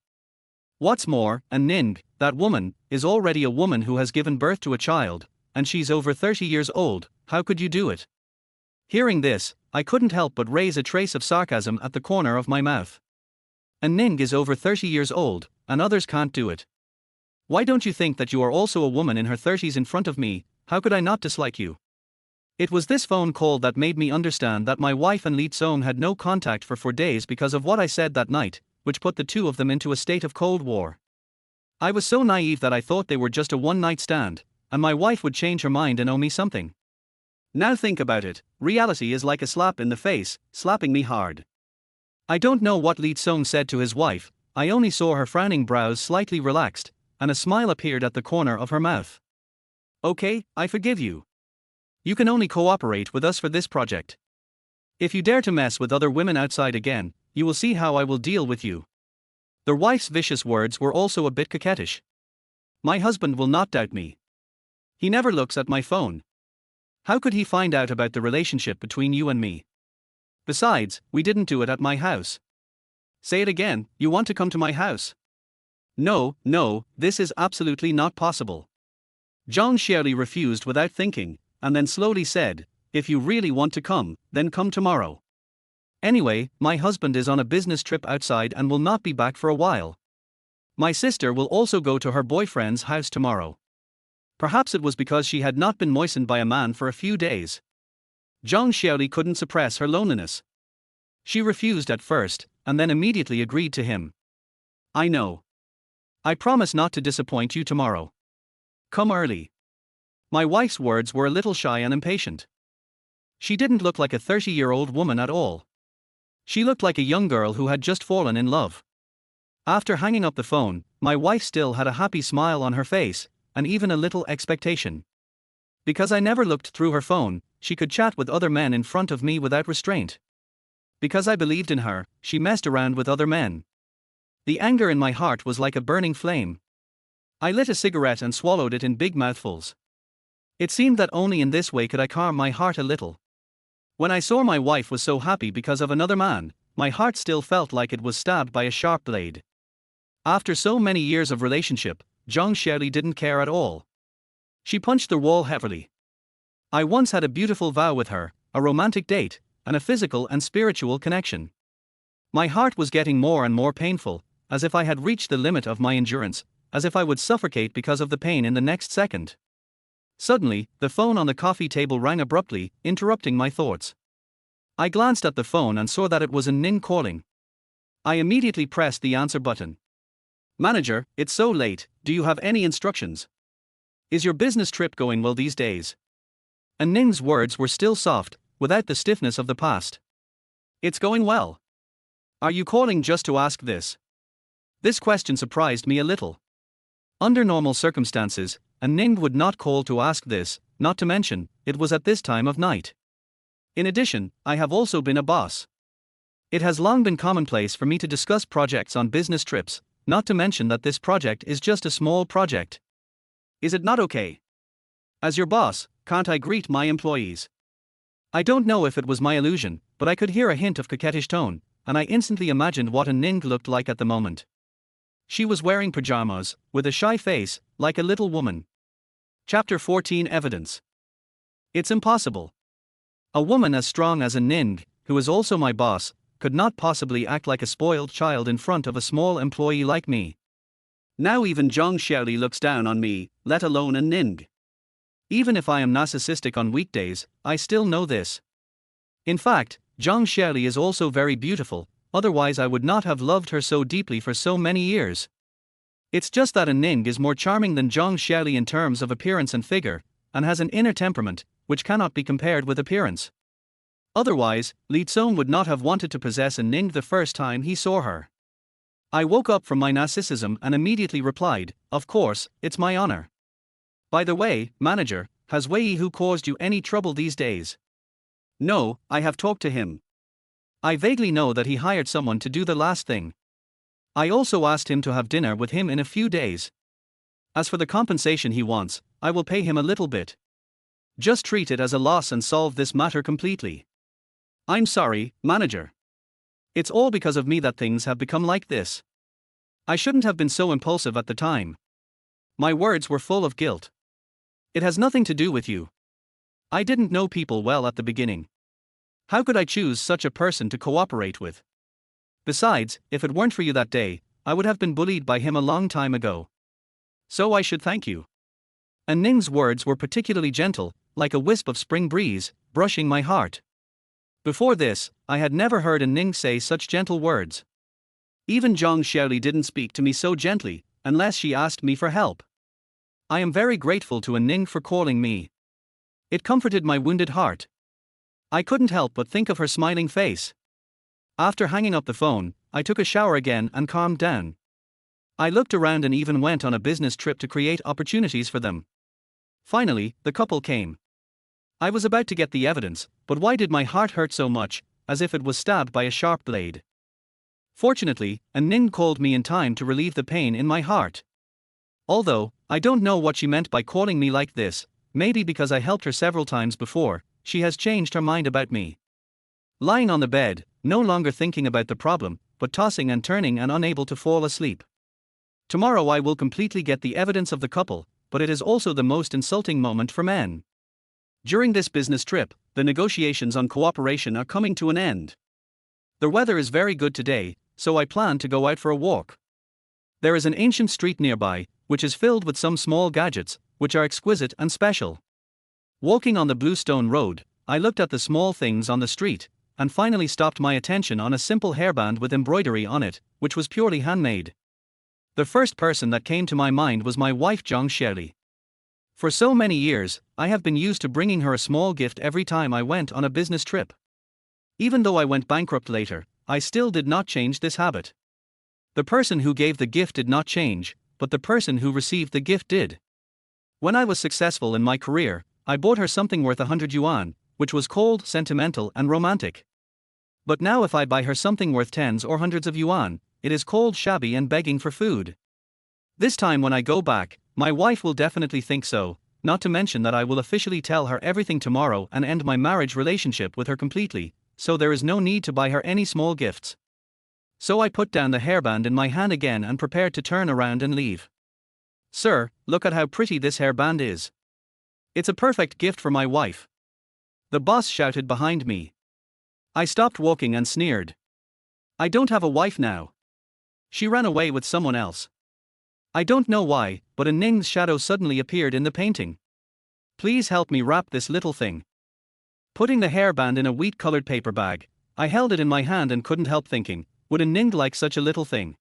What's more, a ning, that woman, is already a woman who has given birth to a child, and she's over 30 years old, how could you do it? Hearing this, I couldn't help but raise a trace of sarcasm at the corner of my mouth. And Ning is over 30 years old, and others can't do it. Why don't you think that you are also a woman in her 30s in front of me? How could I not dislike you? It was this phone call that made me understand that my wife and Lee Song had no contact for 4 days because of what I said that night, which put the two of them into a state of Cold War. I was so naive that I thought they were just a one-night stand, and my wife would change her mind and owe me something. Now think about it, reality is like a slap in the face, slapping me hard. I don't know what Lee Song said to his wife, I only saw her frowning brows slightly relaxed, and a smile appeared at the corner of her mouth. Okay, I forgive you. You can only cooperate with us for this project. If you dare to mess with other women outside again, you will see how I will deal with you. Their wife's vicious words were also a bit coquettish. My husband will not doubt me. He never looks at my phone. How could he find out about the relationship between you and me? Besides, we didn't do it at my house. Say it again, you want to come to my house? No, this is absolutely not possible. Zhang Xiaoli refused without thinking, and then slowly said, if you really want to come, then come tomorrow. Anyway, my husband is on a business trip outside and will not be back for a while. My sister will also go to her boyfriend's house tomorrow. Perhaps it was because she had not been moistened by a man for a few days. Zhang Xiaoli couldn't suppress her loneliness. She refused at first, and then immediately agreed to him. I know. I promise not to disappoint you tomorrow. Come early. My wife's words were a little shy and impatient. She didn't look like a 30-year-old woman at all. She looked like a young girl who had just fallen in love. After hanging up the phone, my wife still had a happy smile on her face, and even a little expectation. Because I never looked through her phone, she could chat with other men in front of me without restraint. Because I believed in her, she messed around with other men. The anger in my heart was like a burning flame. I lit a cigarette and swallowed it in big mouthfuls. It seemed that only in this way could I calm my heart a little. When I saw my wife was so happy because of another man, my heart still felt like it was stabbed by a sharp blade. After so many years of relationship, Zhang Xiaoli didn't care at all. She punched the wall heavily. I once had a beautiful vow with her, a romantic date, and a physical and spiritual connection. My heart was getting more and more painful, as if I had reached the limit of my endurance, as if I would suffocate because of the pain in the next second. Suddenly, the phone on the coffee table rang abruptly, interrupting my thoughts. I glanced at the phone and saw that it was Ning calling. I immediately pressed the answer button. Manager, it's so late, do you have any instructions? Is your business trip going well these days? And Ning's words were still soft, without the stiffness of the past. It's going well. Are you calling just to ask this? This question surprised me a little. Under normal circumstances, Ning would not call to ask this, not to mention, it was at this time of night. In addition, I have also been a boss. It has long been commonplace for me to discuss projects on business trips, not to mention that this project is just a small project. Is it not okay? As your boss, can't I greet my employees? I don't know if it was my illusion, but I could hear a hint of coquettish tone, and I instantly imagined what Ning looked like at the moment. She was wearing pajamas, with a shy face, like a little woman. Chapter 14 Evidence. It's impossible. A woman as strong as Ning, who is also my boss, could not possibly act like a spoiled child in front of a small employee like me. Now even Zhang Xiaoli looks down on me, let alone Ning. Even if I am narcissistic on weekdays, I still know this. In fact, Zhang Xiaoli is also very beautiful, otherwise I would not have loved her so deeply for so many years. It's just that Ning is more charming than Zhang Xiaoli in terms of appearance and figure, and has an inner temperament, which cannot be compared with appearance. Otherwise, Li Tsong would not have wanted to possess Ning the first time he saw her. I woke up from my narcissism and immediately replied, of course, it's my honor. By the way, manager, has Wei Hu caused you any trouble these days? No, I have talked to him. I vaguely know that he hired someone to do the last thing. I also asked him to have dinner with him in a few days. As for the compensation he wants, I will pay him a little bit. Just treat it as a loss and solve this matter completely. I'm sorry, manager. It's all because of me that things have become like this. I shouldn't have been so impulsive at the time. My words were full of guilt. It has nothing to do with you. I didn't know people well at the beginning. How could I choose such a person to cooperate with? Besides, if it weren't for you that day, I would have been bullied by him a long time ago. So I should thank you. And Ning's words were particularly gentle, like a wisp of spring breeze, brushing my heart. Before this, I had never heard Ning say such gentle words. Even Zhang Xiaoli didn't speak to me so gently, unless she asked me for help. I am very grateful to Ning for calling me. It comforted my wounded heart. I couldn't help but think of her smiling face. After hanging up the phone, I took a shower again and calmed down. I looked around and even went on a business trip to create opportunities for them. Finally, the couple came. I was about to get the evidence, but why did my heart hurt so much, as if it was stabbed by a sharp blade? Fortunately, Ning called me in time to relieve the pain in my heart. Although, I don't know what she meant by calling me like this, maybe because I helped her several times before, she has changed her mind about me. Lying on the bed, no longer thinking about the problem, but tossing and turning and unable to fall asleep. Tomorrow I will completely get the evidence of the couple, but it is also the most insulting moment for men. During this business trip, the negotiations on cooperation are coming to an end. The weather is very good today, so I plan to go out for a walk. There is an ancient street nearby, which is filled with some small gadgets, which are exquisite and special. Walking on the blue stone road, I looked at the small things on the street, and finally stopped my attention on a simple hairband with embroidery on it, which was purely handmade. The first person that came to my mind was my wife Zhang Xiaoli. For so many years, I have been used to bringing her a small gift every time I went on a business trip. Even though I went bankrupt later, I still did not change this habit. The person who gave the gift did not change, but the person who received the gift did. When I was successful in my career, I bought her something worth 100 yuan, which was cold, sentimental, and romantic. But now if I buy her something worth tens or hundreds of yuan, it is cold, shabby, and begging for food. This time when I go back, my wife will definitely think so, not to mention that I will officially tell her everything tomorrow and end my marriage relationship with her completely, so there is no need to buy her any small gifts. So I put down the hairband in my hand again and prepared to turn around and leave. Sir, look at how pretty this hairband is. It's a perfect gift for my wife. The boss shouted behind me. I stopped walking and sneered. I don't have a wife now. She ran away with someone else. I don't know why, but Ning's shadow suddenly appeared in the painting. Please help me wrap this little thing. Putting the hairband in a wheat-colored paper bag, I held it in my hand and couldn't help thinking, would Ning like such a little thing?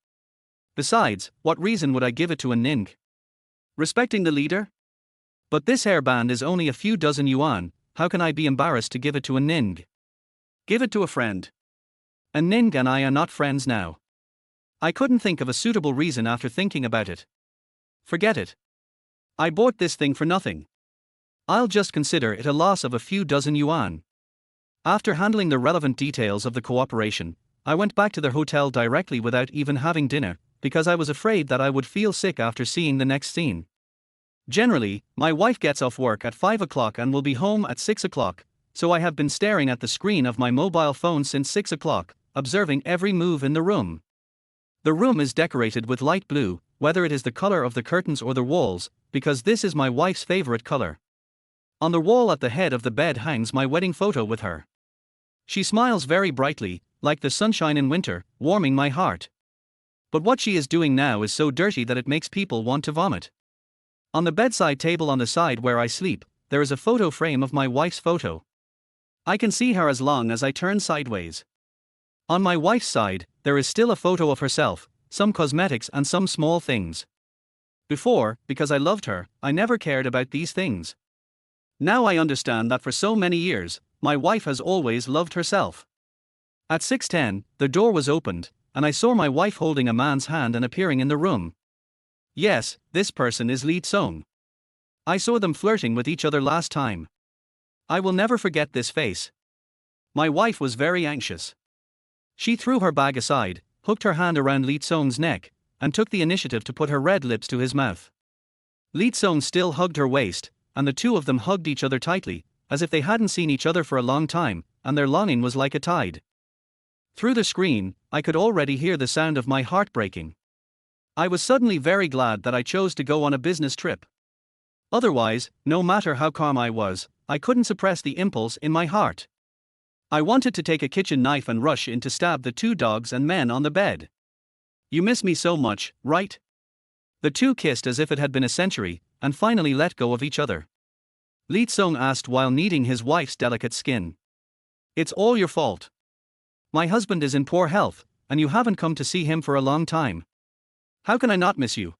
Besides, what reason would I give it to Ning? Respecting the leader? But this hairband is only a few dozen yuan, how can I be embarrassed to give it to Ning? Give it to a friend. Ning and I are not friends now. I couldn't think of a suitable reason after thinking about it. Forget it. I bought this thing for nothing. I'll just consider it a loss of a few dozen yuan. After handling the relevant details of the cooperation, I went back to their hotel directly without even having dinner, because I was afraid that I would feel sick after seeing the next scene. Generally, my wife gets off work at 5 o'clock and will be home at 6 o'clock, so I have been staring at the screen of my mobile phone since 6 o'clock, observing every move in the room. The room is decorated with light blue, whether it is the color of the curtains or the walls, because this is my wife's favorite color. On the wall at the head of the bed hangs my wedding photo with her. She smiles very brightly, like the sunshine in winter, warming my heart. But what she is doing now is so dirty that it makes people want to vomit. On the bedside table on the side where I sleep, there is a photo frame of my wife's photo. I can see her as long as I turn sideways. On my wife's side, there is still a photo of herself, some cosmetics and some small things. Before, because I loved her, I never cared about these things. Now I understand that for so many years, my wife has always loved herself. At 6:10, the door was opened, and I saw my wife holding a man's hand and appearing in the room. Yes, this person is Li Tsong. I saw them flirting with each other last time. I will never forget this face. My wife was very anxious. She threw her bag aside, hooked her hand around Li Tsong's neck, and took the initiative to put her red lips to his mouth. Li Tsong still hugged her waist, and the two of them hugged each other tightly, as if they hadn't seen each other for a long time, and their longing was like a tide. Through the screen, I could already hear the sound of my heart breaking. I was suddenly very glad that I chose to go on a business trip. Otherwise, no matter how calm I was, I couldn't suppress the impulse in my heart. I wanted to take a kitchen knife and rush in to stab the two dogs and men on the bed. You miss me so much, right? The two kissed as if it had been a century, and finally let go of each other. Lee Sung asked while kneading his wife's delicate skin. It's all your fault. My husband is in poor health, and you haven't come to see him for a long time. How can I not miss you?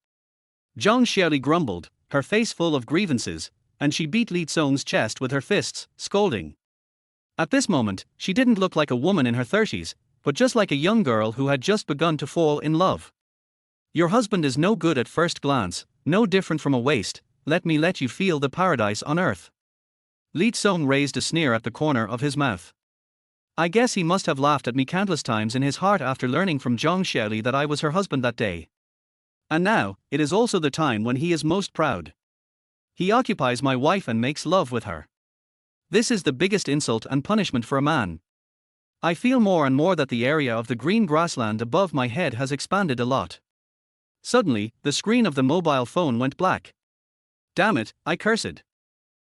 Zhang Xiaoli grumbled, her face full of grievances, and she beat Lee Sung's chest with her fists, scolding. At this moment, she didn't look like a woman in her 30s, but just like a young girl who had just begun to fall in love. Your husband is no good at first glance, no different from a waste. Let me let you feel the paradise on earth. Lee Sung raised a sneer at the corner of his mouth. I guess he must have laughed at me countless times in his heart after learning from Zhang Xiaoli that I was her husband that day. And now, it is also the time when he is most proud. He occupies my wife and makes love with her. This is the biggest insult and punishment for a man. I feel more and more that the area of the green grassland above my head has expanded a lot. Suddenly, the screen of the mobile phone went black. Damn it, I cursed.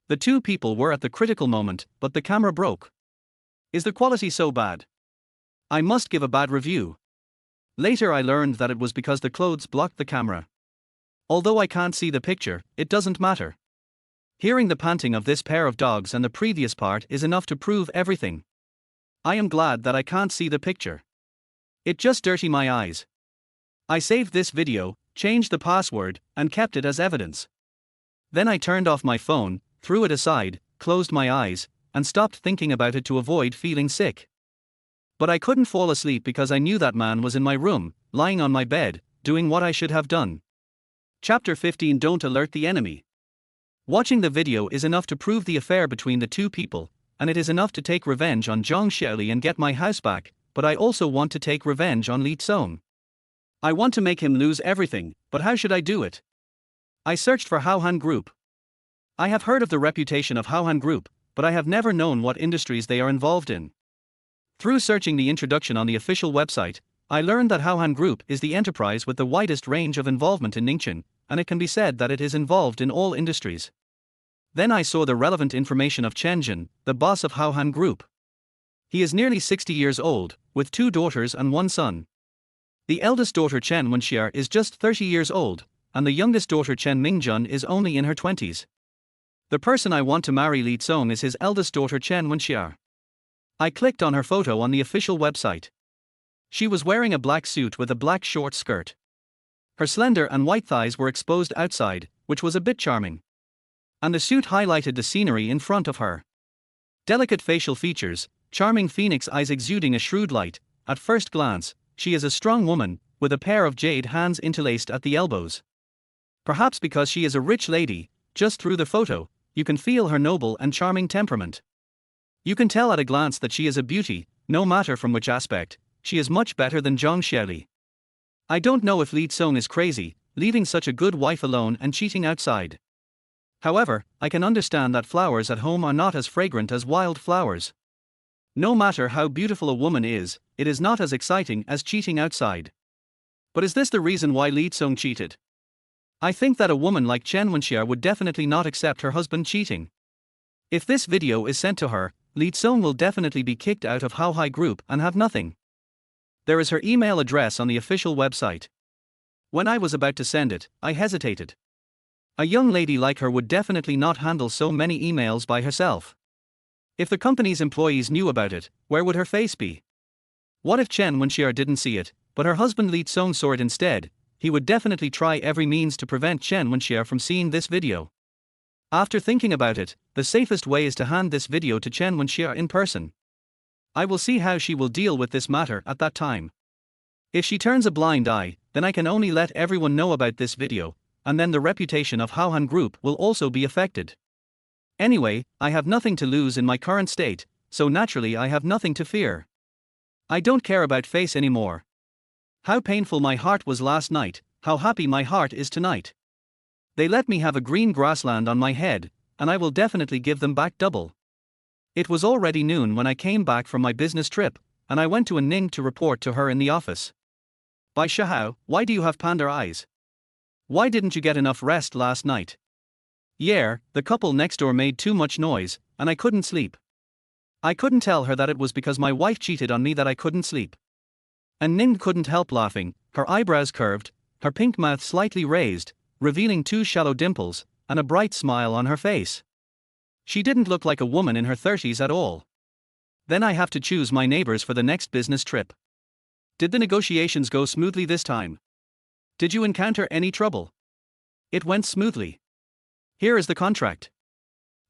The two people were at the critical moment, but the camera broke. Is the quality so bad? I must give a bad review. Later I learned that it was because the clothes blocked the camera. Although I can't see the picture, it doesn't matter. Hearing the panting of this pair of dogs and the previous part is enough to prove everything. I am glad that I can't see the picture. It just dirty my eyes. I saved this video, changed the password, and kept it as evidence. Then I turned off my phone, threw it aside, closed my eyes, and stopped thinking about it to avoid feeling sick. But I couldn't fall asleep because I knew that man was in my room, lying on my bed, doing what I should have done. Chapter 15. Don't alert the enemy. Watching the video is enough to prove the affair between the two people, and it is enough to take revenge on Zhang Xiaoli and get my house back, but I also want to take revenge on Lee Sung. I want to make him lose everything, but how should I do it? I searched for Haohan Group. I have heard of the reputation of Haohan Group, but I have never known what industries they are involved in. Through searching the introduction on the official website, I learned that Haohan Group is the enterprise with the widest range of involvement in Ningchen, and it can be said that it is involved in all industries. Then I saw the relevant information of Chen Jin, the boss of Haohan Group. He is nearly 60 years old, with 2 daughters and 1 son. The eldest daughter Chen Wenxia is just 30 years old, and the youngest daughter Chen Mingjun is only in her 20s. The person I want to marry Lee Sung is his eldest daughter Chen Wenxia. I clicked on her photo on the official website. She was wearing a black suit with a black short skirt. Her slender and white thighs were exposed outside, which was a bit charming. And the suit highlighted the scenery in front of her. Delicate facial features, charming phoenix eyes exuding a shrewd light. At first glance, she is a strong woman, with a pair of jade hands interlaced at the elbows. Perhaps because she is a rich lady, just through the photo, you can feel her noble and charming temperament. You can tell at a glance that she is a beauty, no matter from which aspect. She is much better than Zhang Xiaoli. I don't know if Lee Sung is crazy, leaving such a good wife alone and cheating outside. However, I can understand that flowers at home are not as fragrant as wild flowers. No matter how beautiful a woman is, it is not as exciting as cheating outside. But is this the reason why Lee Sung cheated? I think that a woman like Chen Wenxia would definitely not accept her husband cheating. If this video is sent to her, Lee Sung will definitely be kicked out of Haohan Group and have nothing. There is her email address on the official website. When I was about to send it, I hesitated. A young lady like her would definitely not handle so many emails by herself. If the company's employees knew about it, where would her face be? What if Chen Wenxia didn't see it, but her husband Lee Sung saw it instead? He would definitely try every means to prevent Chen Wenxia from seeing this video. After thinking about it, the safest way is to hand this video to Chen Wenxia in person. I will see how she will deal with this matter at that time. If she turns a blind eye, then I can only let everyone know about this video, and then the reputation of Haohan Group will also be affected. Anyway, I have nothing to lose in my current state, so naturally I have nothing to fear. I don't care about face anymore. How painful my heart was last night, how happy my heart is tonight. They let me have a green grassland on my head, and I will definitely give them back double. It was already noon when I came back from my business trip, and I went to Ning to report to her in the office. Bai Shahao, why do you have panda eyes? Why didn't you get enough rest last night? Yeah, the couple next door made too much noise, and I couldn't sleep. I couldn't tell her that it was because my wife cheated on me that I couldn't sleep. And Ning couldn't help laughing, her eyebrows curved, her pink mouth slightly raised, revealing two shallow dimples, and a bright smile on her face. She didn't look like a woman in her 30s at all. Then I have to choose my neighbors for the next business trip. Did the negotiations go smoothly this time? Did you encounter any trouble? It went smoothly. Here is the contract.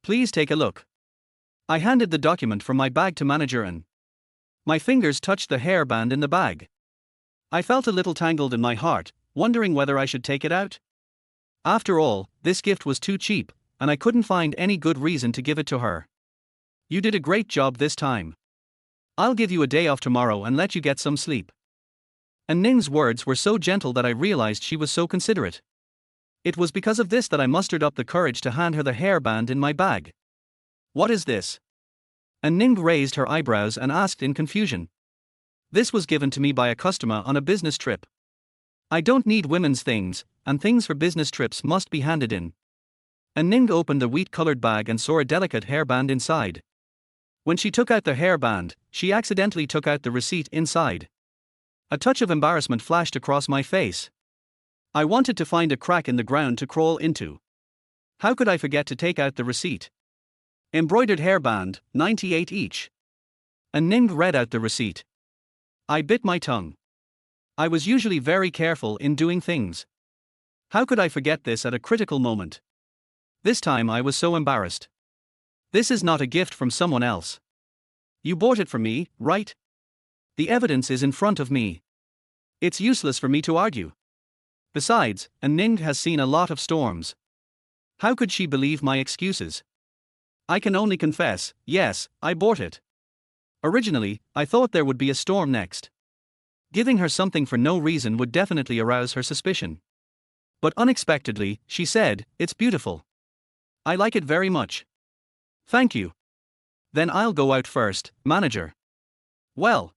Please take a look. I handed the document from my bag to manager and my fingers touched the hairband in the bag. I felt a little tangled in my heart, wondering whether I should take it out. After all, this gift was too cheap, and I couldn't find any good reason to give it to her. You did a great job this time. I'll give you a day off tomorrow and let you get some sleep. And Ning's words were so gentle that I realized she was so considerate. It was because of this that I mustered up the courage to hand her the hairband in my bag. What is this? And Ning raised her eyebrows and asked in confusion. This was given to me by a customer on a business trip. I don't need women's things, and things for business trips must be handed in. And Ning opened the wheat-colored bag and saw a delicate hairband inside. When she took out the hairband, she accidentally took out the receipt inside. A touch of embarrassment flashed across my face. I wanted to find a crack in the ground to crawl into. How could I forget to take out the receipt? Embroidered hairband, 98 each. And Ning read out the receipt. I bit my tongue. I was usually very careful in doing things. How could I forget this at a critical moment? This time I was so embarrassed. This is not a gift from someone else. You bought it for me, right? The evidence is in front of me. It's useless for me to argue. Besides, Ning has seen a lot of storms. How could she believe my excuses? I can only confess, yes, I bought it. Originally, I thought there would be a storm next. Giving her something for no reason would definitely arouse her suspicion. But unexpectedly, she said, "It's beautiful. I like it very much." Thank you. Then I'll go out first, manager. Well.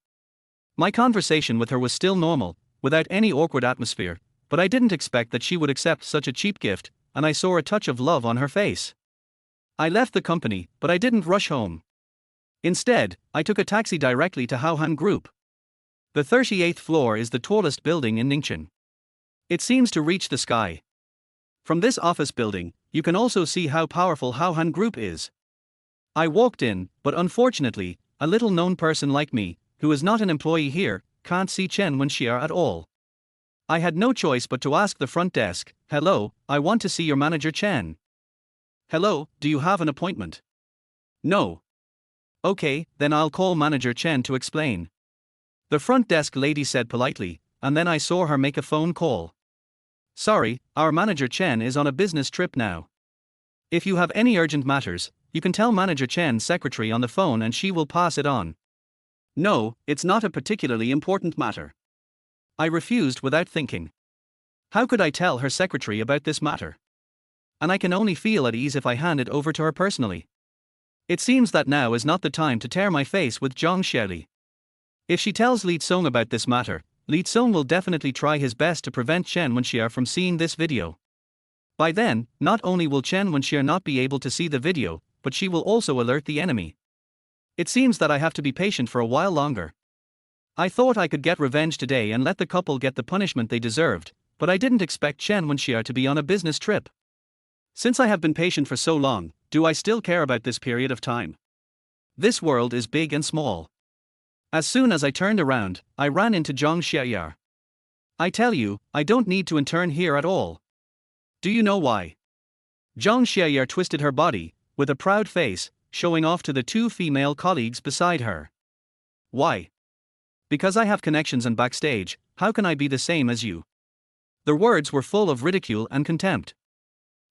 My conversation with her was still normal, without any awkward atmosphere, but I didn't expect that she would accept such a cheap gift, and I saw a touch of love on her face. I left the company, but I didn't rush home. Instead, I took a taxi directly to Hauhan Group. The 38th floor is the tallest building in Ningchen. It seems to reach the sky. From this office building, you can also see how powerful Hauhan Group is. I walked in, but unfortunately, a little-known person like me, who is not an employee here, can't see Chen Wenxia at all. I had no choice but to ask the front desk, "Hello, I want to see your manager Chen." "Hello, do you have an appointment?" "No." "Okay, then I'll call manager Chen to explain." The front desk lady said politely, and then I saw her make a phone call. "Sorry, our manager Chen is on a business trip now. If you have any urgent matters, you can tell manager Chen's secretary on the phone and she will pass it on." "No, it's not a particularly important matter." I refused without thinking. How could I tell her secretary about this matter? And I can only feel at ease if I hand it over to her personally. It seems that now is not the time to tear my face with Zhang Xiaoli. If she tells Li Tsong about this matter, Li Tsong will definitely try his best to prevent Chen Wenxia from seeing this video. By then, not only will Chen Wenxia not be able to see the video, but she will also alert the enemy. It seems that I have to be patient for a while longer. I thought I could get revenge today and let the couple get the punishment they deserved, but I didn't expect Chen Wenxia to be on a business trip. Since I have been patient for so long, do I still care about this period of time? This world is big and small. As soon as I turned around, I ran into Zhang Xiaoyar. I tell you, I don't need to intern here at all. Do you know why? Zhang Xiaoyar twisted her body, with a proud face, showing off to the two female colleagues beside her. Why? Because I have connections and backstage, how can I be the same as you? The words were full of ridicule and contempt.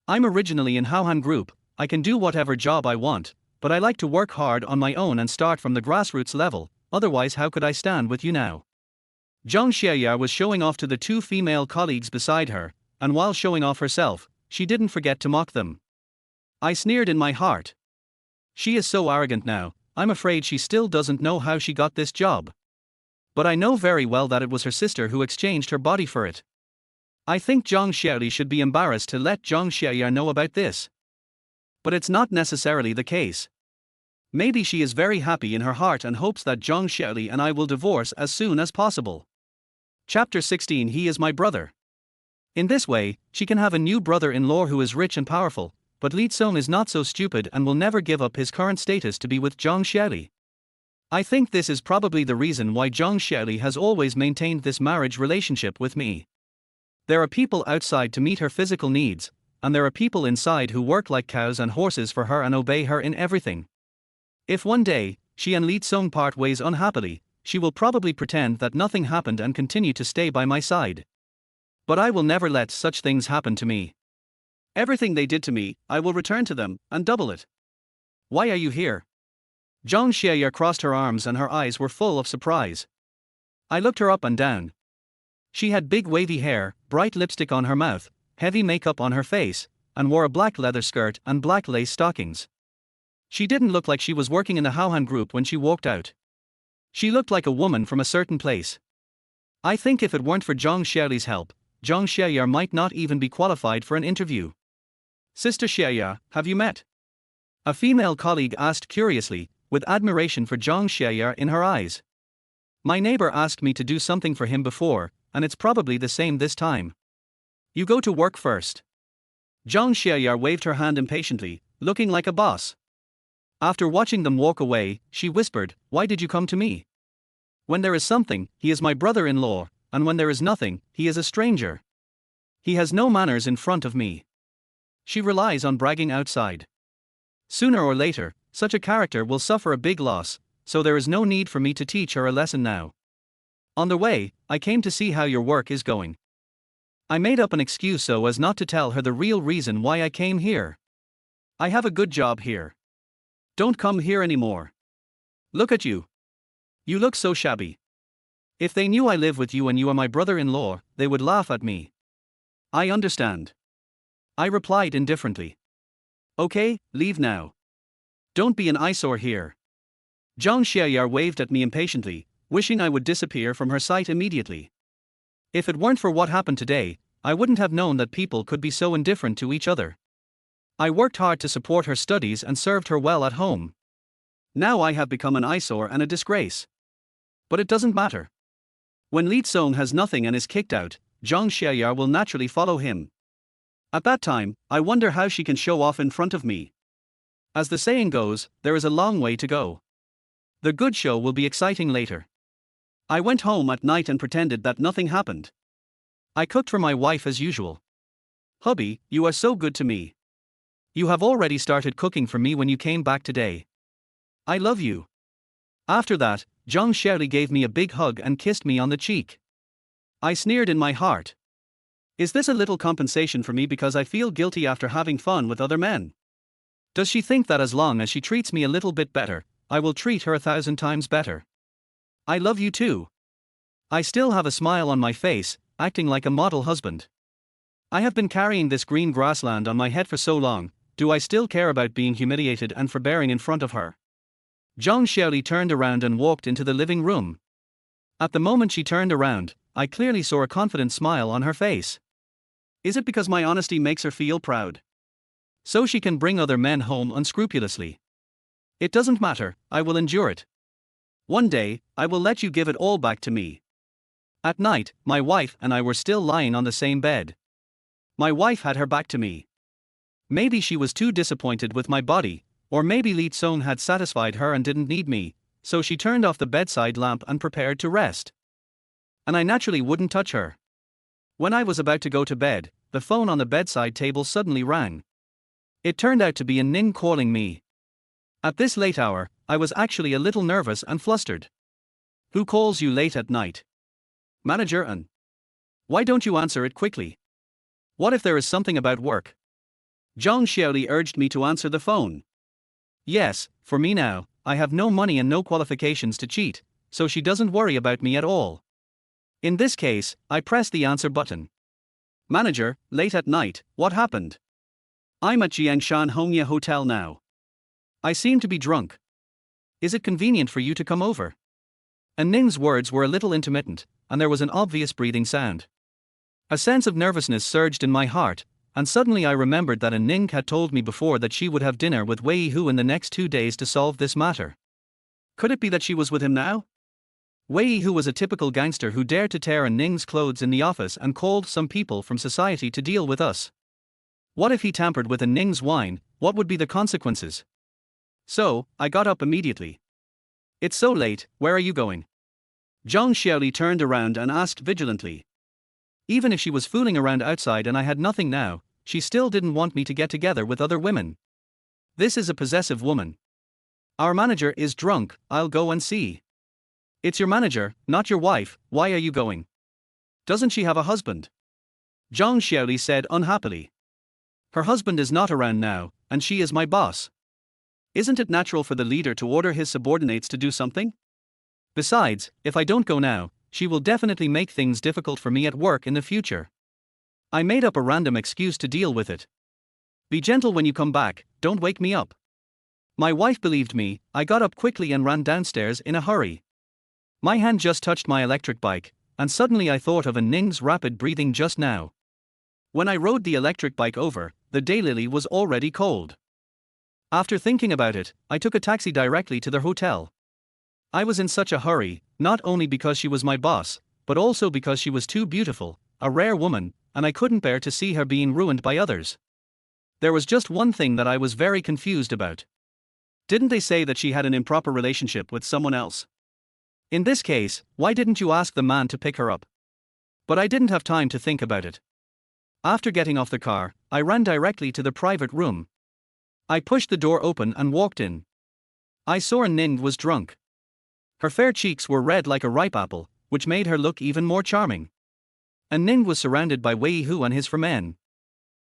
I'm originally in Hauhan Group, I can do whatever job I want, but I like to work hard on my own and start from the grassroots level, otherwise how could I stand with you now? Zhang Xiaoyar was showing off to the two female colleagues beside her, and while showing off herself, she didn't forget to mock them. I sneered in my heart. She is so arrogant now, I'm afraid she still doesn't know how she got this job. But I know very well that it was her sister who exchanged her body for it. I think Zhang Xiaoli should be embarrassed to let Zhang Xiaoyar know about this. But it's not necessarily the case. Maybe she is very happy in her heart and hopes that Zhang Xiaoli and I will divorce as soon as possible. Chapter 16. He is my brother. In this way, she can have a new brother-in-law who is rich and powerful, but Li Tsong is not so stupid and will never give up his current status to be with Zhang Xiaoli. I think this is probably the reason why Zhang Xiaoli has always maintained this marriage relationship with me. There are people outside to meet her physical needs, and there are people inside who work like cows and horses for her and obey her in everything. If one day, she and Li Tsong part ways unhappily, she will probably pretend that nothing happened and continue to stay by my side. But I will never let such things happen to me. Everything they did to me, I will return to them, and double it. Why are you here? Zhang Xiaoya crossed her arms and her eyes were full of surprise. I looked her up and down. She had big wavy hair, bright lipstick on her mouth, heavy makeup on her face, and wore a black leather skirt and black lace stockings. She didn't look like she was working in the Haohan group when she walked out. She looked like a woman from a certain place. I think if it weren't for Zhang Xiaoli's help, Zhang Xiaoya might not even be qualified for an interview. Sister Xiaoya, have you met? A female colleague asked curiously, with admiration for Zhang Xiaoya in her eyes. My neighbor asked me to do something for him before, and it's probably the same this time. You go to work first. Zhang Xiaoya waved her hand impatiently, looking like a boss. After watching them walk away, she whispered, "Why did you come to me? When there is something, he is my brother-in-law, and when there is nothing, he is a stranger. He has no manners in front of me. She relies on bragging outside. Sooner or later, such a character will suffer a big loss, so there is no need for me to teach her a lesson now. On the way, I came to see how your work is going." I made up an excuse so as not to tell her the real reason why I came here. I have a good job here. Don't come here anymore. Look at you. You look so shabby. If they knew I live with you and you are my brother-in-law, they would laugh at me. I understand. I replied indifferently. Okay, leave now. Don't be an eyesore here. Zhang Xiaoya waved at me impatiently, wishing I would disappear from her sight immediately. If it weren't for what happened today, I wouldn't have known that people could be so indifferent to each other. I worked hard to support her studies and served her well at home. Now I have become an eyesore and a disgrace. But it doesn't matter. When Li Tsong has nothing and is kicked out, Zhang Xiaoya will naturally follow him. At that time, I wonder how she can show off in front of me. As the saying goes, there is a long way to go. The good show will be exciting later. I went home at night and pretended that nothing happened. I cooked for my wife as usual. Hubby, you are so good to me. You have already started cooking for me when you came back today. I love you. After that, Zhang Xiaoli gave me a big hug and kissed me on the cheek. I sneered in my heart. Is this a little compensation for me because I feel guilty after having fun with other men? Does she think that as long as she treats me a little bit better, I will treat her 1,000 times better? I love you too. I still have a smile on my face, acting like a model husband. I have been carrying this green grassland on my head for so long, do I still care about being humiliated and forbearing in front of her? Zhang Xiaoli turned around and walked into the living room. At the moment she turned around, I clearly saw a confident smile on her face. Is it because my honesty makes her feel proud? So she can bring other men home unscrupulously. It doesn't matter, I will endure it. One day, I will let you give it all back to me. At night, my wife and I were still lying on the same bed. My wife had her back to me. Maybe she was too disappointed with my body, or maybe Li Tsong had satisfied her and didn't need me, so she turned off the bedside lamp and prepared to rest. And I naturally wouldn't touch her. When I was about to go to bed, the phone on the bedside table suddenly rang. It turned out to be a Ning calling me. At this late hour, I was actually a little nervous and flustered. Who calls you late at night? Manager An. Why don't you answer it quickly? What if there is something about work? Zhang Xiaoli urged me to answer the phone. Yes, for me now, I have no money and no qualifications to cheat, so she doesn't worry about me at all. In this case, I pressed the answer button. Manager, late at night, what happened? I'm at Jiangshan Hongye Hotel now. I seem to be drunk. Is it convenient for you to come over? And Ning's words were a little intermittent, and there was an obvious breathing sound. A sense of nervousness surged in my heart, and suddenly I remembered that Ning had told me before that she would have dinner with Wei Hu in the next 2 days to solve this matter. Could it be that she was with him now? Wei Hu was a typical gangster who dared to tear Ning's clothes in the office and called some people from society to deal with us. What if he tampered with Ning's wine? What would be the consequences? So, I got up immediately. It's so late, where are you going? Zhang Xiaoli turned around and asked vigilantly. Even if she was fooling around outside and I had nothing now, she still didn't want me to get together with other women. This is a possessive woman. Our manager is drunk, I'll go and see. It's your manager, not your wife, why are you going? Doesn't she have a husband? Zhang Xiaoli said unhappily. Her husband is not around now, and she is my boss. Isn't it natural for the leader to order his subordinates to do something? Besides, if I don't go now, she will definitely make things difficult for me at work in the future. I made up a random excuse to deal with it. Be gentle when you come back, don't wake me up. My wife believed me, I got up quickly and ran downstairs in a hurry. My hand just touched my electric bike, and suddenly I thought of Ning's rapid breathing just now. When I rode the electric bike over, the daylily was already cold. After thinking about it, I took a taxi directly to their hotel. I was in such a hurry, not only because she was my boss, but also because she was too beautiful, a rare woman, and I couldn't bear to see her being ruined by others. There was just one thing that I was very confused about. Didn't they say that she had an improper relationship with someone else? In this case, why didn't you ask the man to pick her up? But I didn't have time to think about it. After getting off the car, I ran directly to the private room. I pushed the door open and walked in. I saw Ning was drunk. Her fair cheeks were red like a ripe apple, which made her look even more charming. And Ning was surrounded by Wei Hu and his men.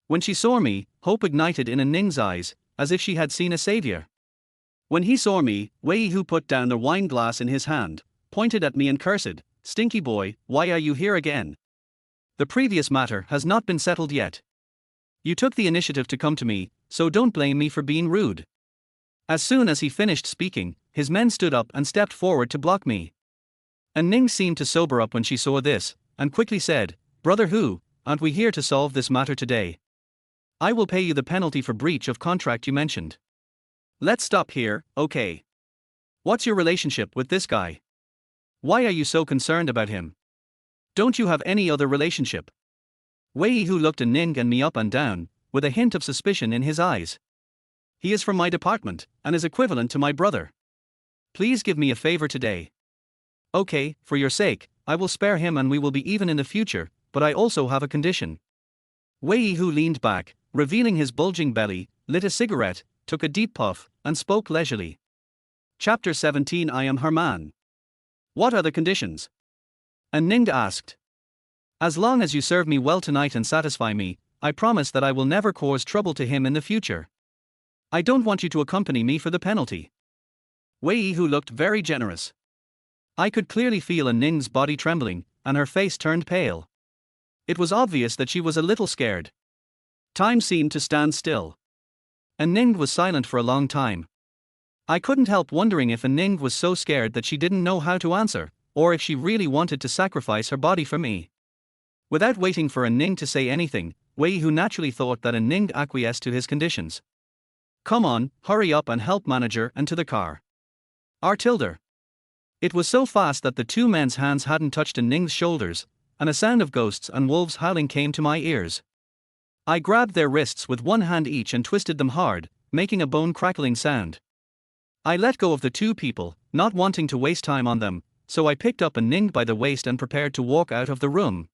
When she saw me, hope ignited in Ning's eyes, as if she had seen a savior. When he saw me, Wei Hu put down the wine glass in his hand, pointed at me and cursed, "Stinky boy, why are you here again? The previous matter has not been settled yet. You took the initiative to come to me, so don't blame me for being rude." As soon as he finished speaking, his men stood up and stepped forward to block me. And Ning seemed to sober up when she saw this, and quickly said, "Brother Hu, aren't we here to solve this matter today? I will pay you the penalty for breach of contract you mentioned. Let's stop here, okay? What's your relationship with this guy? Why are you so concerned about him? Don't you have any other relationship?" Wei Hu looked Ning and me up and down, with a hint of suspicion in his eyes. "He is from my department, and is equivalent to my brother. Please give me a favor today. Okay, for your sake, I will spare him and we will be even in the future, but I also have a condition." Wei Hu leaned back, revealing his bulging belly, lit a cigarette, took a deep puff, and spoke leisurely. Chapter 17 I am her man. What are the conditions? And Ning asked. As long as you serve me well tonight and satisfy me, I promise that I will never cause trouble to him in the future. I don't want you to accompany me for the penalty. Wei Hu looked very generous. I could clearly feel Ning's body trembling, and her face turned pale. It was obvious that she was a little scared. Time seemed to stand still. And Ning was silent for a long time. I couldn't help wondering if Ning was so scared that she didn't know how to answer, or if she really wanted to sacrifice her body for me. Without waiting for Ning to say anything, Wei Hu naturally thought that Ning acquiesced to his conditions. "Come on, hurry up and help manager and to the car." Tilde. It was so fast that the two men's hands hadn't touched Ning's shoulders, and a sound of ghosts and wolves howling came to my ears. I grabbed their wrists with one hand each and twisted them hard, making a bone-crackling sound. I let go of the two people, not wanting to waste time on them, so I picked up Ning by the waist and prepared to walk out of the room.